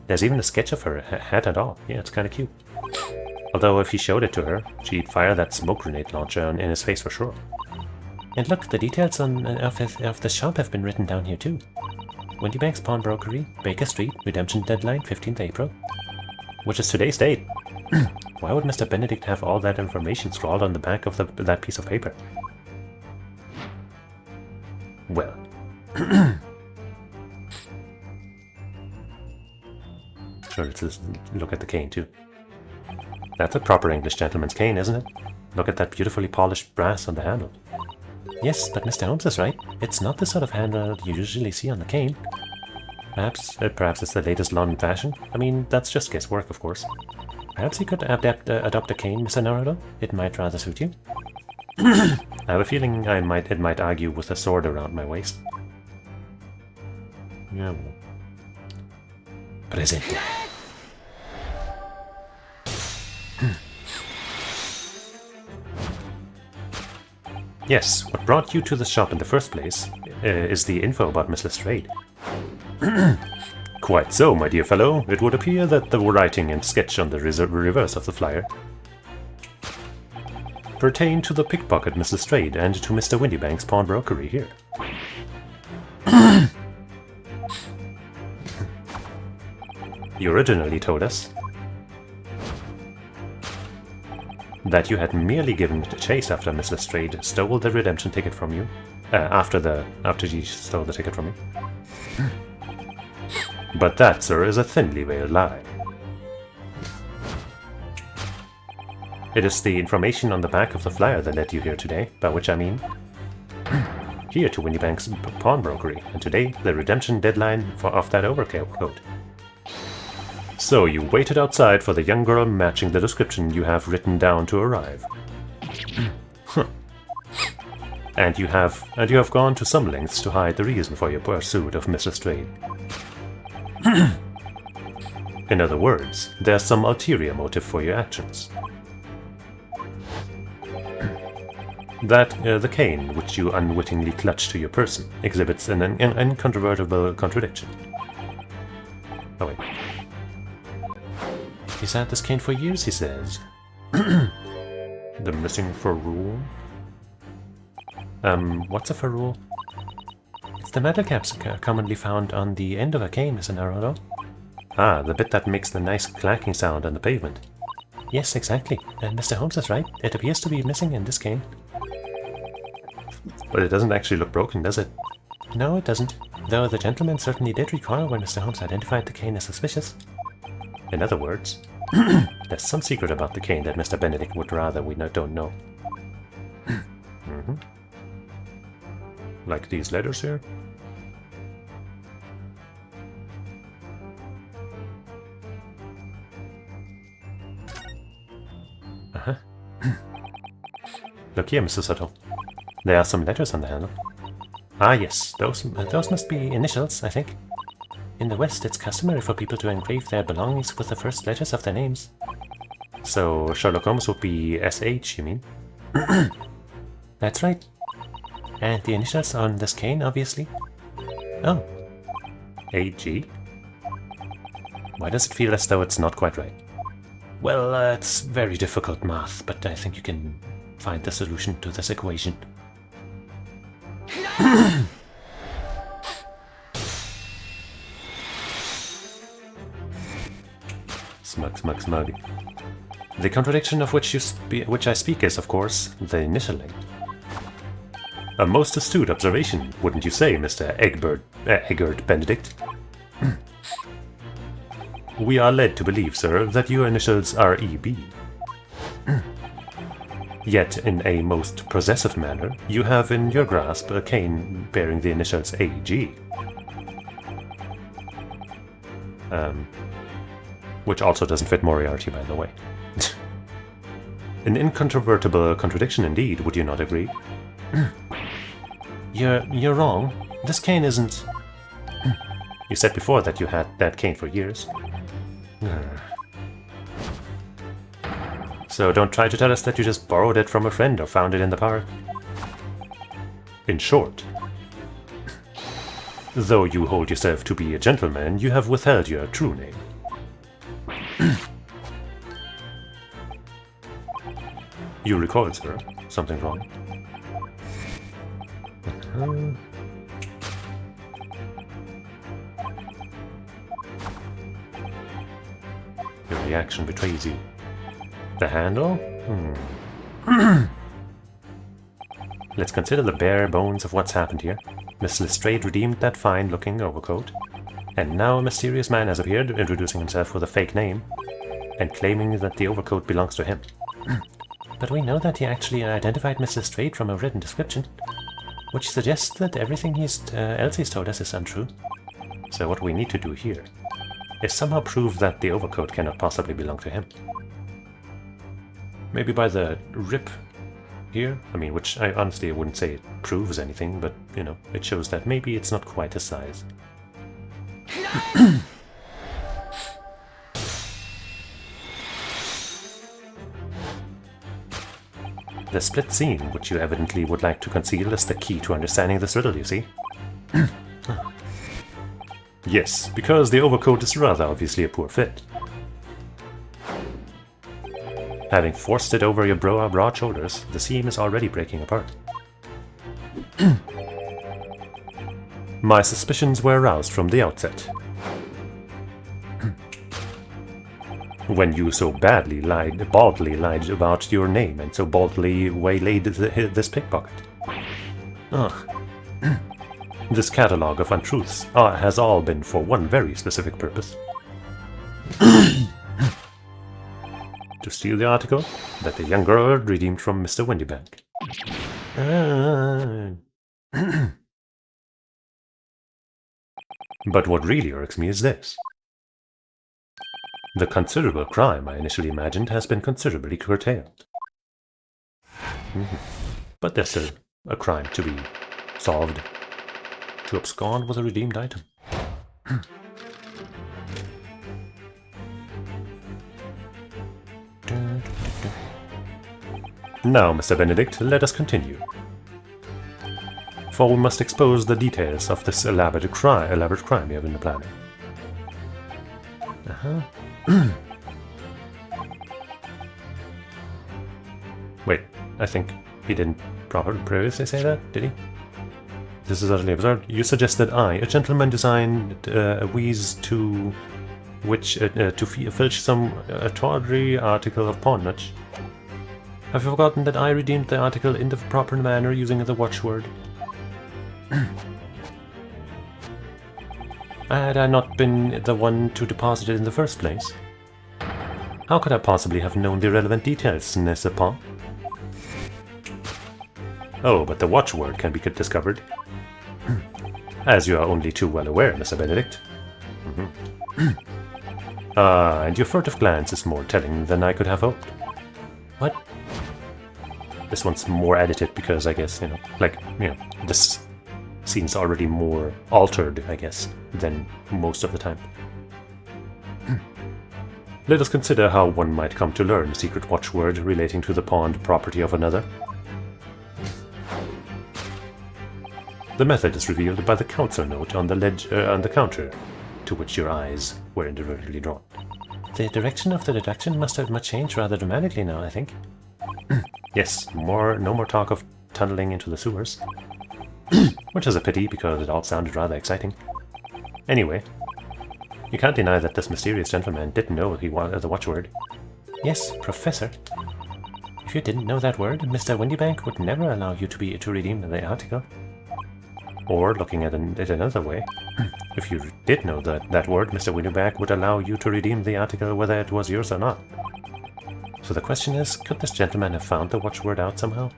[SPEAKER 1] There's even a sketch of her, hat and all. Yeah, it's kind of cute. Although if he showed it to her, she'd fire that smoke grenade launcher in his face for sure. And look, the details of the shop have been written down here too. Windybank's Pawnbrokery, Baker Street, redemption deadline 15th April. Which is today's date. Why would Mr. Benedict have all that information scrawled on the back of that piece of paper? Well. Sure, let's just look at the cane too. That's a proper English gentleman's cane, isn't it? Look at that beautifully polished brass on the handle. Yes, but Mr. Holmes is right. It's not the sort of handle you usually see on the cane. Perhaps it's the latest London fashion. I mean, that's just guesswork, of course. Perhaps you could adopt a cane, Mr. Naruto. It might rather suit you. I have a feeling it might argue with a sword around my waist. Yeah. Presente. Yes, what brought you to the shop in the first place is the info about Miss Lestrade. Quite so, my dear fellow. It would appear that the writing and sketch on the reverse of the flyer pertain to the pickpocket Miss Lestrade and to Mr. Windybank's pawnbrokery here. You originally told us that you had merely given chase after Miss Lestrade stole the redemption ticket from you. After she stole the ticket from you. But that, sir, is a thinly veiled lie. It is the information on the back of the flyer that led you here today, by which I mean here to Windybank's pawnbrokery, and today the redemption deadline of that overcoat. So you waited outside for the young girl matching the description you have written down to arrive. And you have gone to some lengths to hide the reason for your pursuit of Miss Lestrade. In other words, there's some ulterior motive for your actions. That the cane, which you unwittingly clutched to your person, exhibits an incontrovertible contradiction. Oh wait. He's had this cane for years, he says. The missing ferrule? What's a ferrule? It's the metal caps commonly found on the end of a cane, Mr. Naruto. Ah, the bit that makes the nice clacking sound on the pavement. Yes, exactly. And Mr. Holmes is right. It appears to be missing in this cane. But it doesn't actually look broken, does it? No, it doesn't. Though the gentleman certainly did recoil when Mr. Holmes identified the cane as suspicious. In other words, there's some secret about the cane that Mr. Benedict would rather we don't know. Like these letters here? Look here, Mr. Soto. There are some letters on the handle. Ah yes, those must be initials, I think. In the West, it's customary for people to engrave their belongings with the first letters of their names. So Sherlock Holmes would be SH, you mean? That's right. And the initials on this cane, obviously. Oh. AG? Why does it feel as though it's not quite right? Well, it's very difficult math, but I think you can find the solution to this equation. Smug. The contradiction of which I speak is, of course, the initialing. A most astute observation, wouldn't you say, Mr. Egbert Benedict? We are led to believe, sir, that your initials are EB. Yet, in a most possessive manner, you have in your grasp a cane bearing the initials AG. Which also doesn't fit Moriarty, by the way. An incontrovertible contradiction indeed, would you not agree? You're wrong. This cane isn't... You said before that you had that cane for years. So don't try to tell us that you just borrowed it from a friend or found it in the park. In short, though you hold yourself to be a gentleman, you have withheld your true name. You recall, sir, something wrong? Your reaction betrays you. The handle? Let's consider the bare bones of what's happened here. Miss Lestrade redeemed that fine-looking overcoat, and now a mysterious man has appeared, introducing himself with a fake name. and claiming that the overcoat belongs to him. But we know that he actually identified Mr. Straight from a written description, which suggests that everything else he's told us is untrue. So what we need to do here is somehow prove that the overcoat cannot possibly belong to him. Maybe by the rip here, I mean, which I honestly wouldn't say it proves anything, but, you know, it shows that maybe it's not quite his size. The split seam, which you evidently would like to conceal, is the key to understanding this riddle, you see? Yes, because the overcoat is rather obviously a poor fit. Having forced it over your broad shoulders, the seam is already breaking apart. My suspicions were aroused from the outset. When you so baldly lied about your name and so boldly waylaid this pickpocket. This catalogue of untruths has all been for one very specific purpose. To steal the article that the young girl redeemed from Mr. Windybank. But what really irks me is this. The considerable crime I initially imagined has been considerably curtailed. But there's still a crime to be solved. To abscond with a redeemed item. Now, Mr. Benedict, let us continue. For we must expose the details of this elaborate crime you have in the planning. Wait, I think he didn't previously say that, did he? This is utterly absurd. You suggest that I, a gentleman, designed a wheeze to filch some tawdry article of pawnage. Have you forgotten that I redeemed the article in the proper manner using the watchword? Had I not been the one to deposit it in the first place? How could I possibly have known the relevant details, n'est-ce pas? Oh, but the watchword can be discovered. As you are only too well aware, Mr. Benedict. And your furtive glance is more telling than I could have hoped. What? This one's more edited because I guess, this scene's already more altered, I guess, than most of the time. Let us consider how one might come to learn a secret watchword relating to the pawned property of another. The method is revealed by the counsel note on the counter, to which your eyes were inadvertently drawn. The direction of the deduction must have changed rather dramatically now, I think. Yes, no more talk of tunneling into the sewers. Which is a pity, because it all sounded rather exciting. Anyway, you can't deny that this mysterious gentleman didn't know he wanted the watchword. Yes, Professor. If you didn't know that word, Mr. Windybank would never allow you to redeem the article. Or, looking at it another way, if you did know that word, Mr. Windybank would allow you to redeem the article whether it was yours or not. So the question is, could this gentleman have found the watchword out somehow?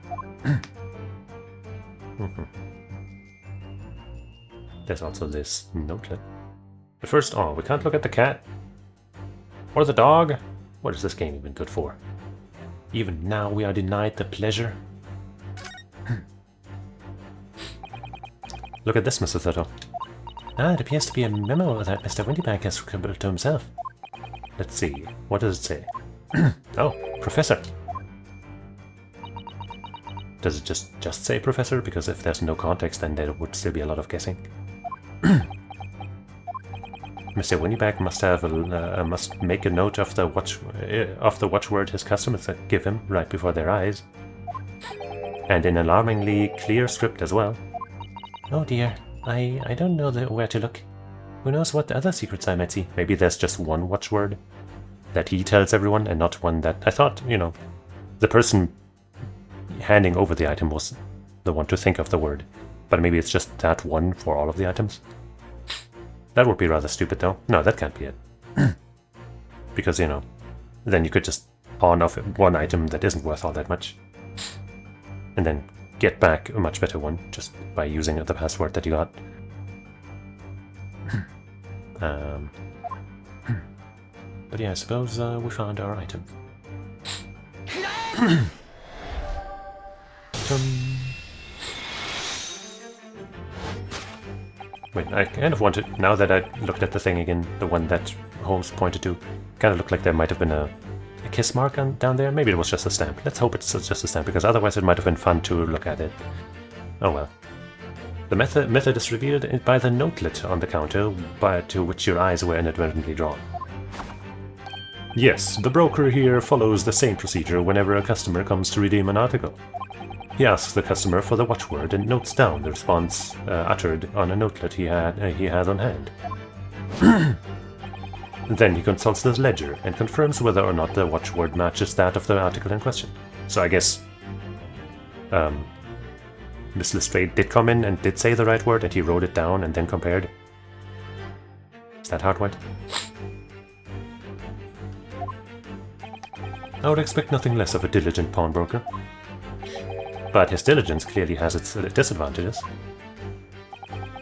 [SPEAKER 1] There's also this notelet. But first, we can't look at the cat. Or the dog. What is this game even good for? Even now we are denied the pleasure. Look at this, Mr. Thurtle. It appears to be a memo that Mr. Windybank has scribbled to himself. Let's see, what does it say? Oh, Professor. Does it just say Professor? Because if there's no context, then there would still be a lot of guessing. Mr. Windybank must make a note of the watchword his customers give him right before their eyes, and in alarmingly clear script as well. Oh dear, I don't know where to look. Who knows what other secrets I might see? Maybe there's just one watchword that he tells everyone, and not one that I thought, the person handing over the item was the one to think of the word, but maybe it's just that one for all of the items. That would be rather stupid, though. No, that can't be it. Because, then you could just pawn off one item that isn't worth all that much. And then get back a much better one just by using the password that you got. But yeah, I suppose we found our item. Wait, I kind of wanted, now that I looked at the thing again, the one that Holmes pointed to, kind of looked like there might have been a kiss mark down there. Maybe it was just a stamp. Let's hope it's just a stamp, because otherwise it might have been fun to look at it. Oh well. The method is revealed by the notelet on the counter to which your eyes were inadvertently drawn. Yes, the broker here follows the same procedure whenever a customer comes to redeem an article. He asks the customer for the watchword and notes down the response uttered on a notelet he has on hand. Then he consults the ledger and confirms whether or not the watchword matches that of the article in question. So I guess Miss Lestrade did come in and did say the right word, and he wrote it down and then compared. Is that how it went? I would expect nothing less of a diligent pawnbroker. But his diligence clearly has its disadvantages.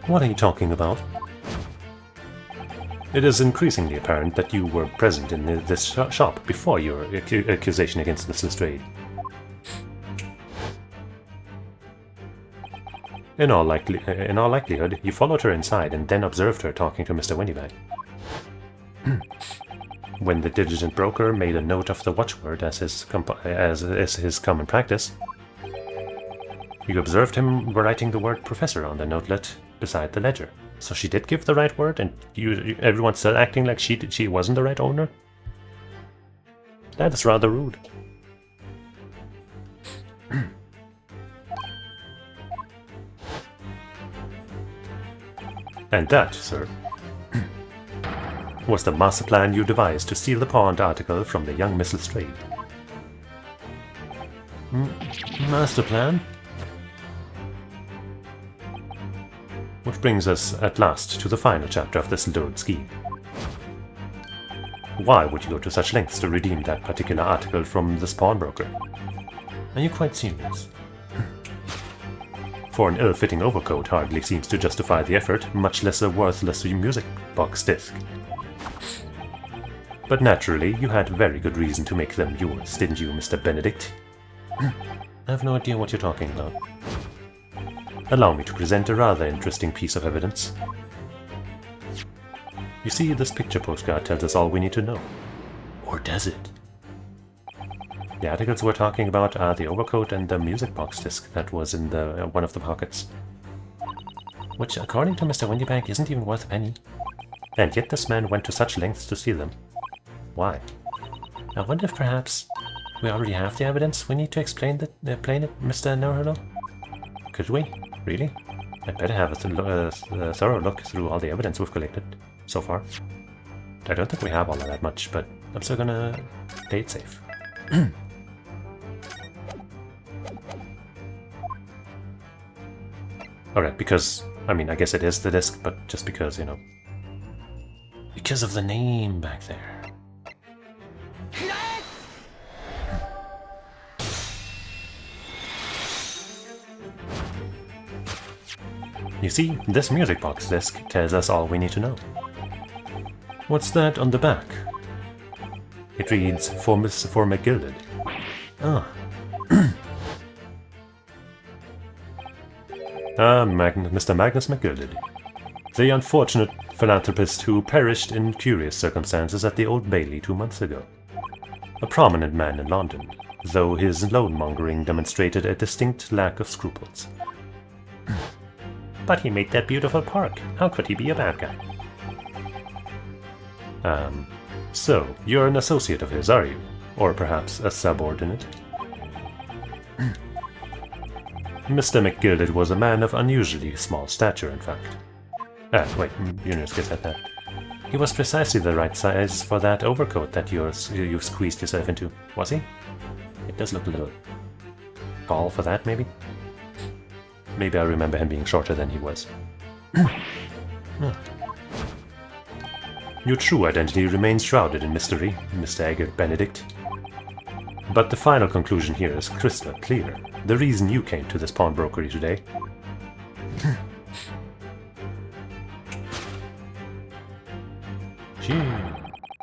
[SPEAKER 1] What are you talking about? It is increasingly apparent that you were present in this shop before your accusation against Miss Lestrade. In all likelihood, you followed her inside and then observed her talking to Mr. Windybank. When the diligent broker made a note of the watchword as is his common practice, you observed him writing the word professor on the notelet beside the ledger. So she did give the right word, and everyone's still acting like she wasn't the right owner? That is rather rude. And that, sir, was the master plan you devised to steal the pawned article from the young Miss Lestrade. Master plan? Which brings us, at last, to the final chapter of this lurid scheme. Why would you go to such lengths to redeem that particular article from this pawnbroker? Are you quite serious? For an ill-fitting overcoat hardly seems to justify the effort, much less a worthless music box disc. But naturally, you had very good reason to make them yours, didn't you, Mr. Benedict? I have no idea what you're talking about. Allow me to present a rather interesting piece of evidence. You see, this picture postcard tells us all we need to know. Or does it? The articles we're talking about are the overcoat and the music box disc that was in one of the pockets. Which, according to Mr. Windybank, isn't even worth a penny. And yet this man went to such lengths to steal them. Why? I wonder if perhaps we already have the evidence we need to explain it, Mr. Nohurlo? Could we? Really? I'd better have a thorough look through all the evidence we've collected so far. I don't think we have all of that much, but I'm still gonna play it safe. Alright, because, I mean, I guess it is the disc, but just because, you know. Because of the name back there. You see, this music box disc tells us all we need to know. What's that on the back? It reads, for McGilded. Ah. Mr. Magnus McGilded. The unfortunate philanthropist who perished in curious circumstances at the Old Bailey 2 months ago. A prominent man in London, though his loan-mongering demonstrated a distinct lack of scruples. But he made that beautiful park. How could he be a bad guy? So, you're an associate of his, are you? Or perhaps a subordinate? Mr. McGilded was a man of unusually small stature, in fact. Wait, you just said that. He was precisely the right size for that overcoat that you squeezed yourself into, was he? It does look a little tall for that, maybe? Maybe I remember him being shorter than he was. Your true identity remains shrouded in mystery, Mr. Eggert Benedict. But the final conclusion here is crystal clear. The reason you came to this pawnbrokery today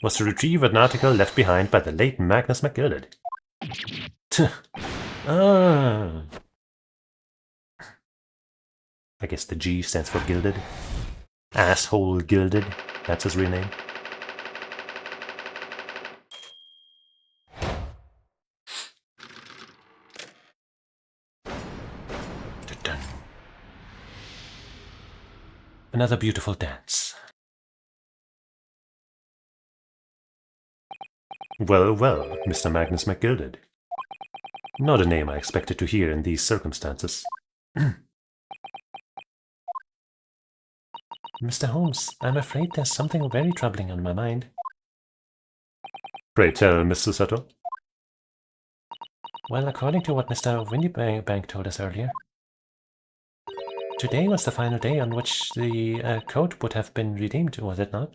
[SPEAKER 1] was to retrieve an article left behind by the late Magnus MacGilded. I guess the G stands for Gilded. Asshole Gilded, that's his real name. Another beautiful dance. Well, well, Mr. Magnus MacGilded. Not a name I expected to hear in these circumstances. Mr. Holmes, I'm afraid there's something very troubling on my mind. Pray tell, Mr. Sutter. Well, according to what Mr. Windybank told us earlier, today was the final day on which the code would have been redeemed, was it not?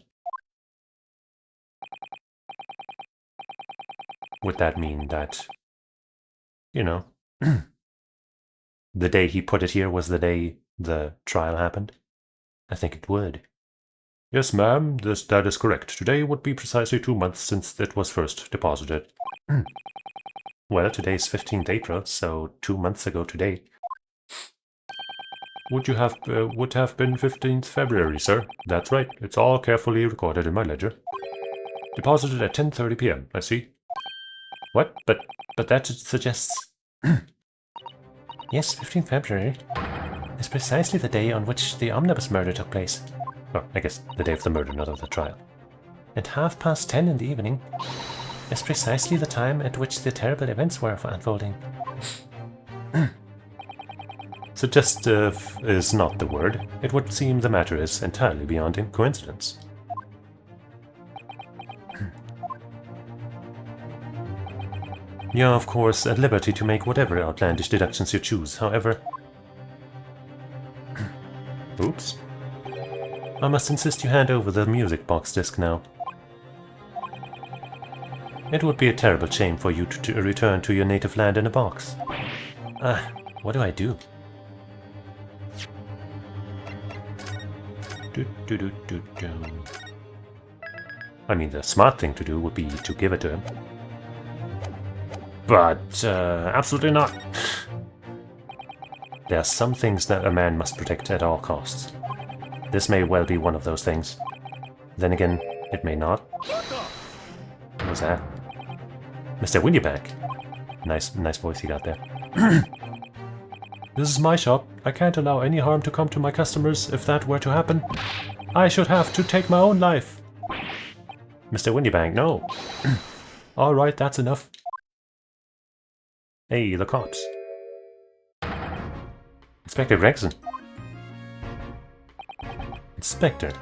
[SPEAKER 1] Would that mean that, you know, the day he put it here was the day the trial happened? I think it would. Yes, ma'am, that is correct. Today would be precisely 2 months since it was first deposited. Well, today's 15th April, so 2 months ago today. Would have been 15th February, sir. That's right. It's all carefully recorded in my ledger. Deposited at 10:30 p.m., I see. What? But that suggests... Yes, 15th February is precisely the day on which the omnibus murder took place. Well, I guess the day of the murder, not of the trial. And 10:30 in the evening is precisely the time at which the terrible events were unfolding. Suggestive is not the word. It would seem the matter is entirely beyond coincidence. You're, of course, at liberty to make whatever outlandish deductions you choose, however... Oops. I must insist you hand over the music box disc now. It would be a terrible shame for you to return to your native land in a box. What do I do? I mean, the smart thing to do would be to give it to him. But, absolutely not. There are some things that a man must protect at all costs. This may well be one of those things. Then again, it may not. What was that? Mr. Windybank. Nice voice you got there. This is my shop. I can't allow any harm to come to my customers. If that were to happen, I should have to take my own life. Mr. Windybank, no. Alright, that's enough. Hey, the cops. Inspector Gregson. Inspector.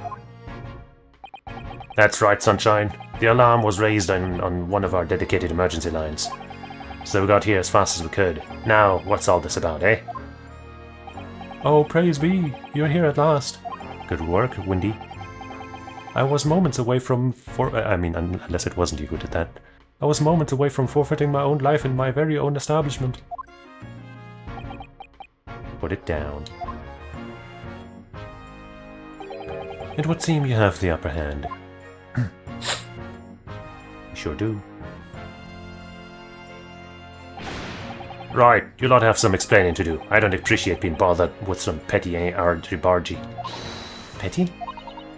[SPEAKER 1] That's right, Sunshine. The alarm was raised on one of our dedicated emergency lines. So we got here as fast as we could. Now, what's all this about, eh? Oh, praise be. You're here at last. Good work, Windy. I was moments away from... unless it wasn't you who did that. I was moments away from forfeiting my own life in my very own establishment. Put it down. It would seem you have the upper hand. You sure do. Right, you lot have some explaining to do. I don't appreciate being bothered with some petty argy-bargy. Petty?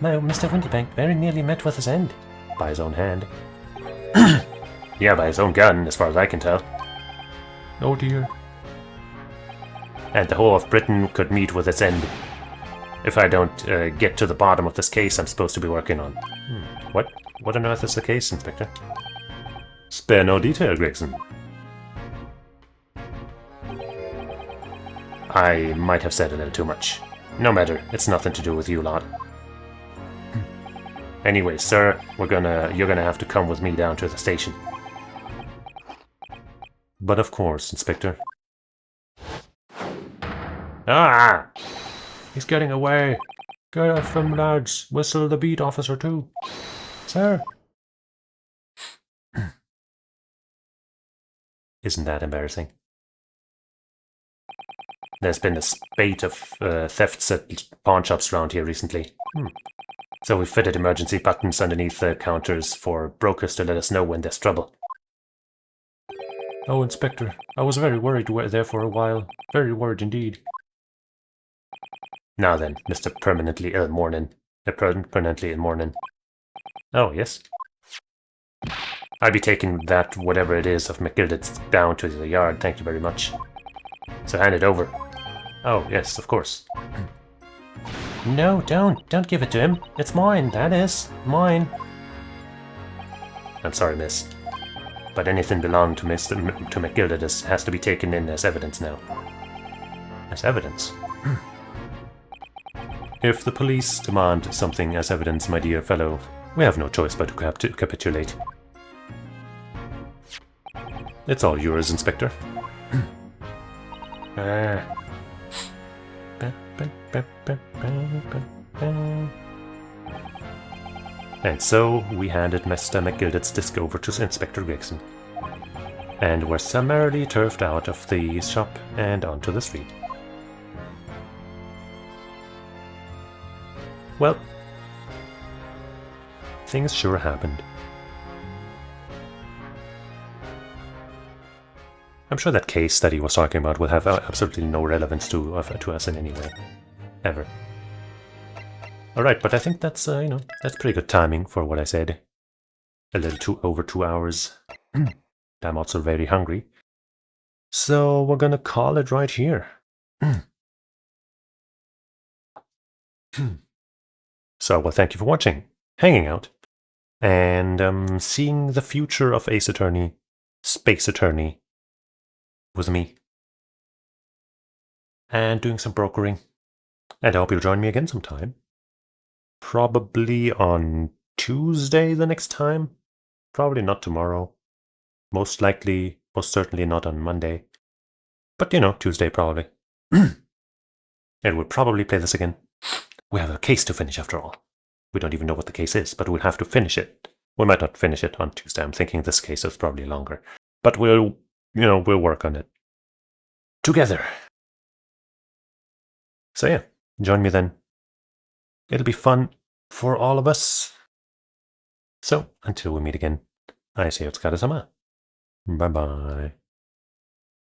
[SPEAKER 1] No, Mr. Windybank very nearly met with his end. By his own hand. Yeah, by his own gun, as far as I can tell. Oh dear. And the whole of Britain could meet with its end. If I don't get to the bottom of this case I'm supposed to be working on. What? What on earth is the case, Inspector? Spare no detail, Gregson. I might have said a little too much. No matter, it's nothing to do with you lot. Anyway, sir, you're gonna have to come with me down to the station. But of course, Inspector. Ah! He's getting away! Get off them, lads. Whistle the beat, Officer 2. Sir. Isn't that embarrassing? There's been a spate of thefts at pawn shops around here recently. So we fitted emergency buttons underneath the counters for brokers to let us know when there's trouble. Oh, Inspector, I was very worried there for a while. Very worried indeed. Now then, Mr. Permanently Ill Morning. Permanently Ill Morning. Oh, yes? I'll be taking that, whatever it is, of McGilded's down to the yard, thank you very much. So hand it over. Oh, yes, of course. No, don't give it to him. It's mine, that is. Mine. I'm sorry, miss. But anything belonging to McGilded has to be taken in as evidence now. As evidence? If the police demand something as evidence, my dear fellow, we have no choice but to capitulate. It's all yours, Inspector. And so we handed Mr. McGilded's disc over to Inspector Gregson, and were summarily turfed out of the shop and onto the street. Well, things sure happened. I'm sure that case that he was talking about will have absolutely no relevance to us in any way. Ever. Alright, but I think that's, that's pretty good timing for what I said. A little over 2 hours. I'm also very hungry. So we're gonna call it right here. So, well, thank you for watching, hanging out, and seeing the future of Ace Attorney, Space Attorney, with me. And doing some brokering. And I hope you'll join me again sometime. Probably on Tuesday the next time. Probably not tomorrow. Most certainly not on Monday. But, Tuesday probably. And we'll probably play this again. We have a case to finish after all. We don't even know what the case is, but we'll have to finish it. We might not finish it on Tuesday. I'm thinking this case is probably longer. But we'll work on it together. So yeah, join me then. It'll be fun for all of us. So, until we meet again, I say otsukare-sama. Bye-bye.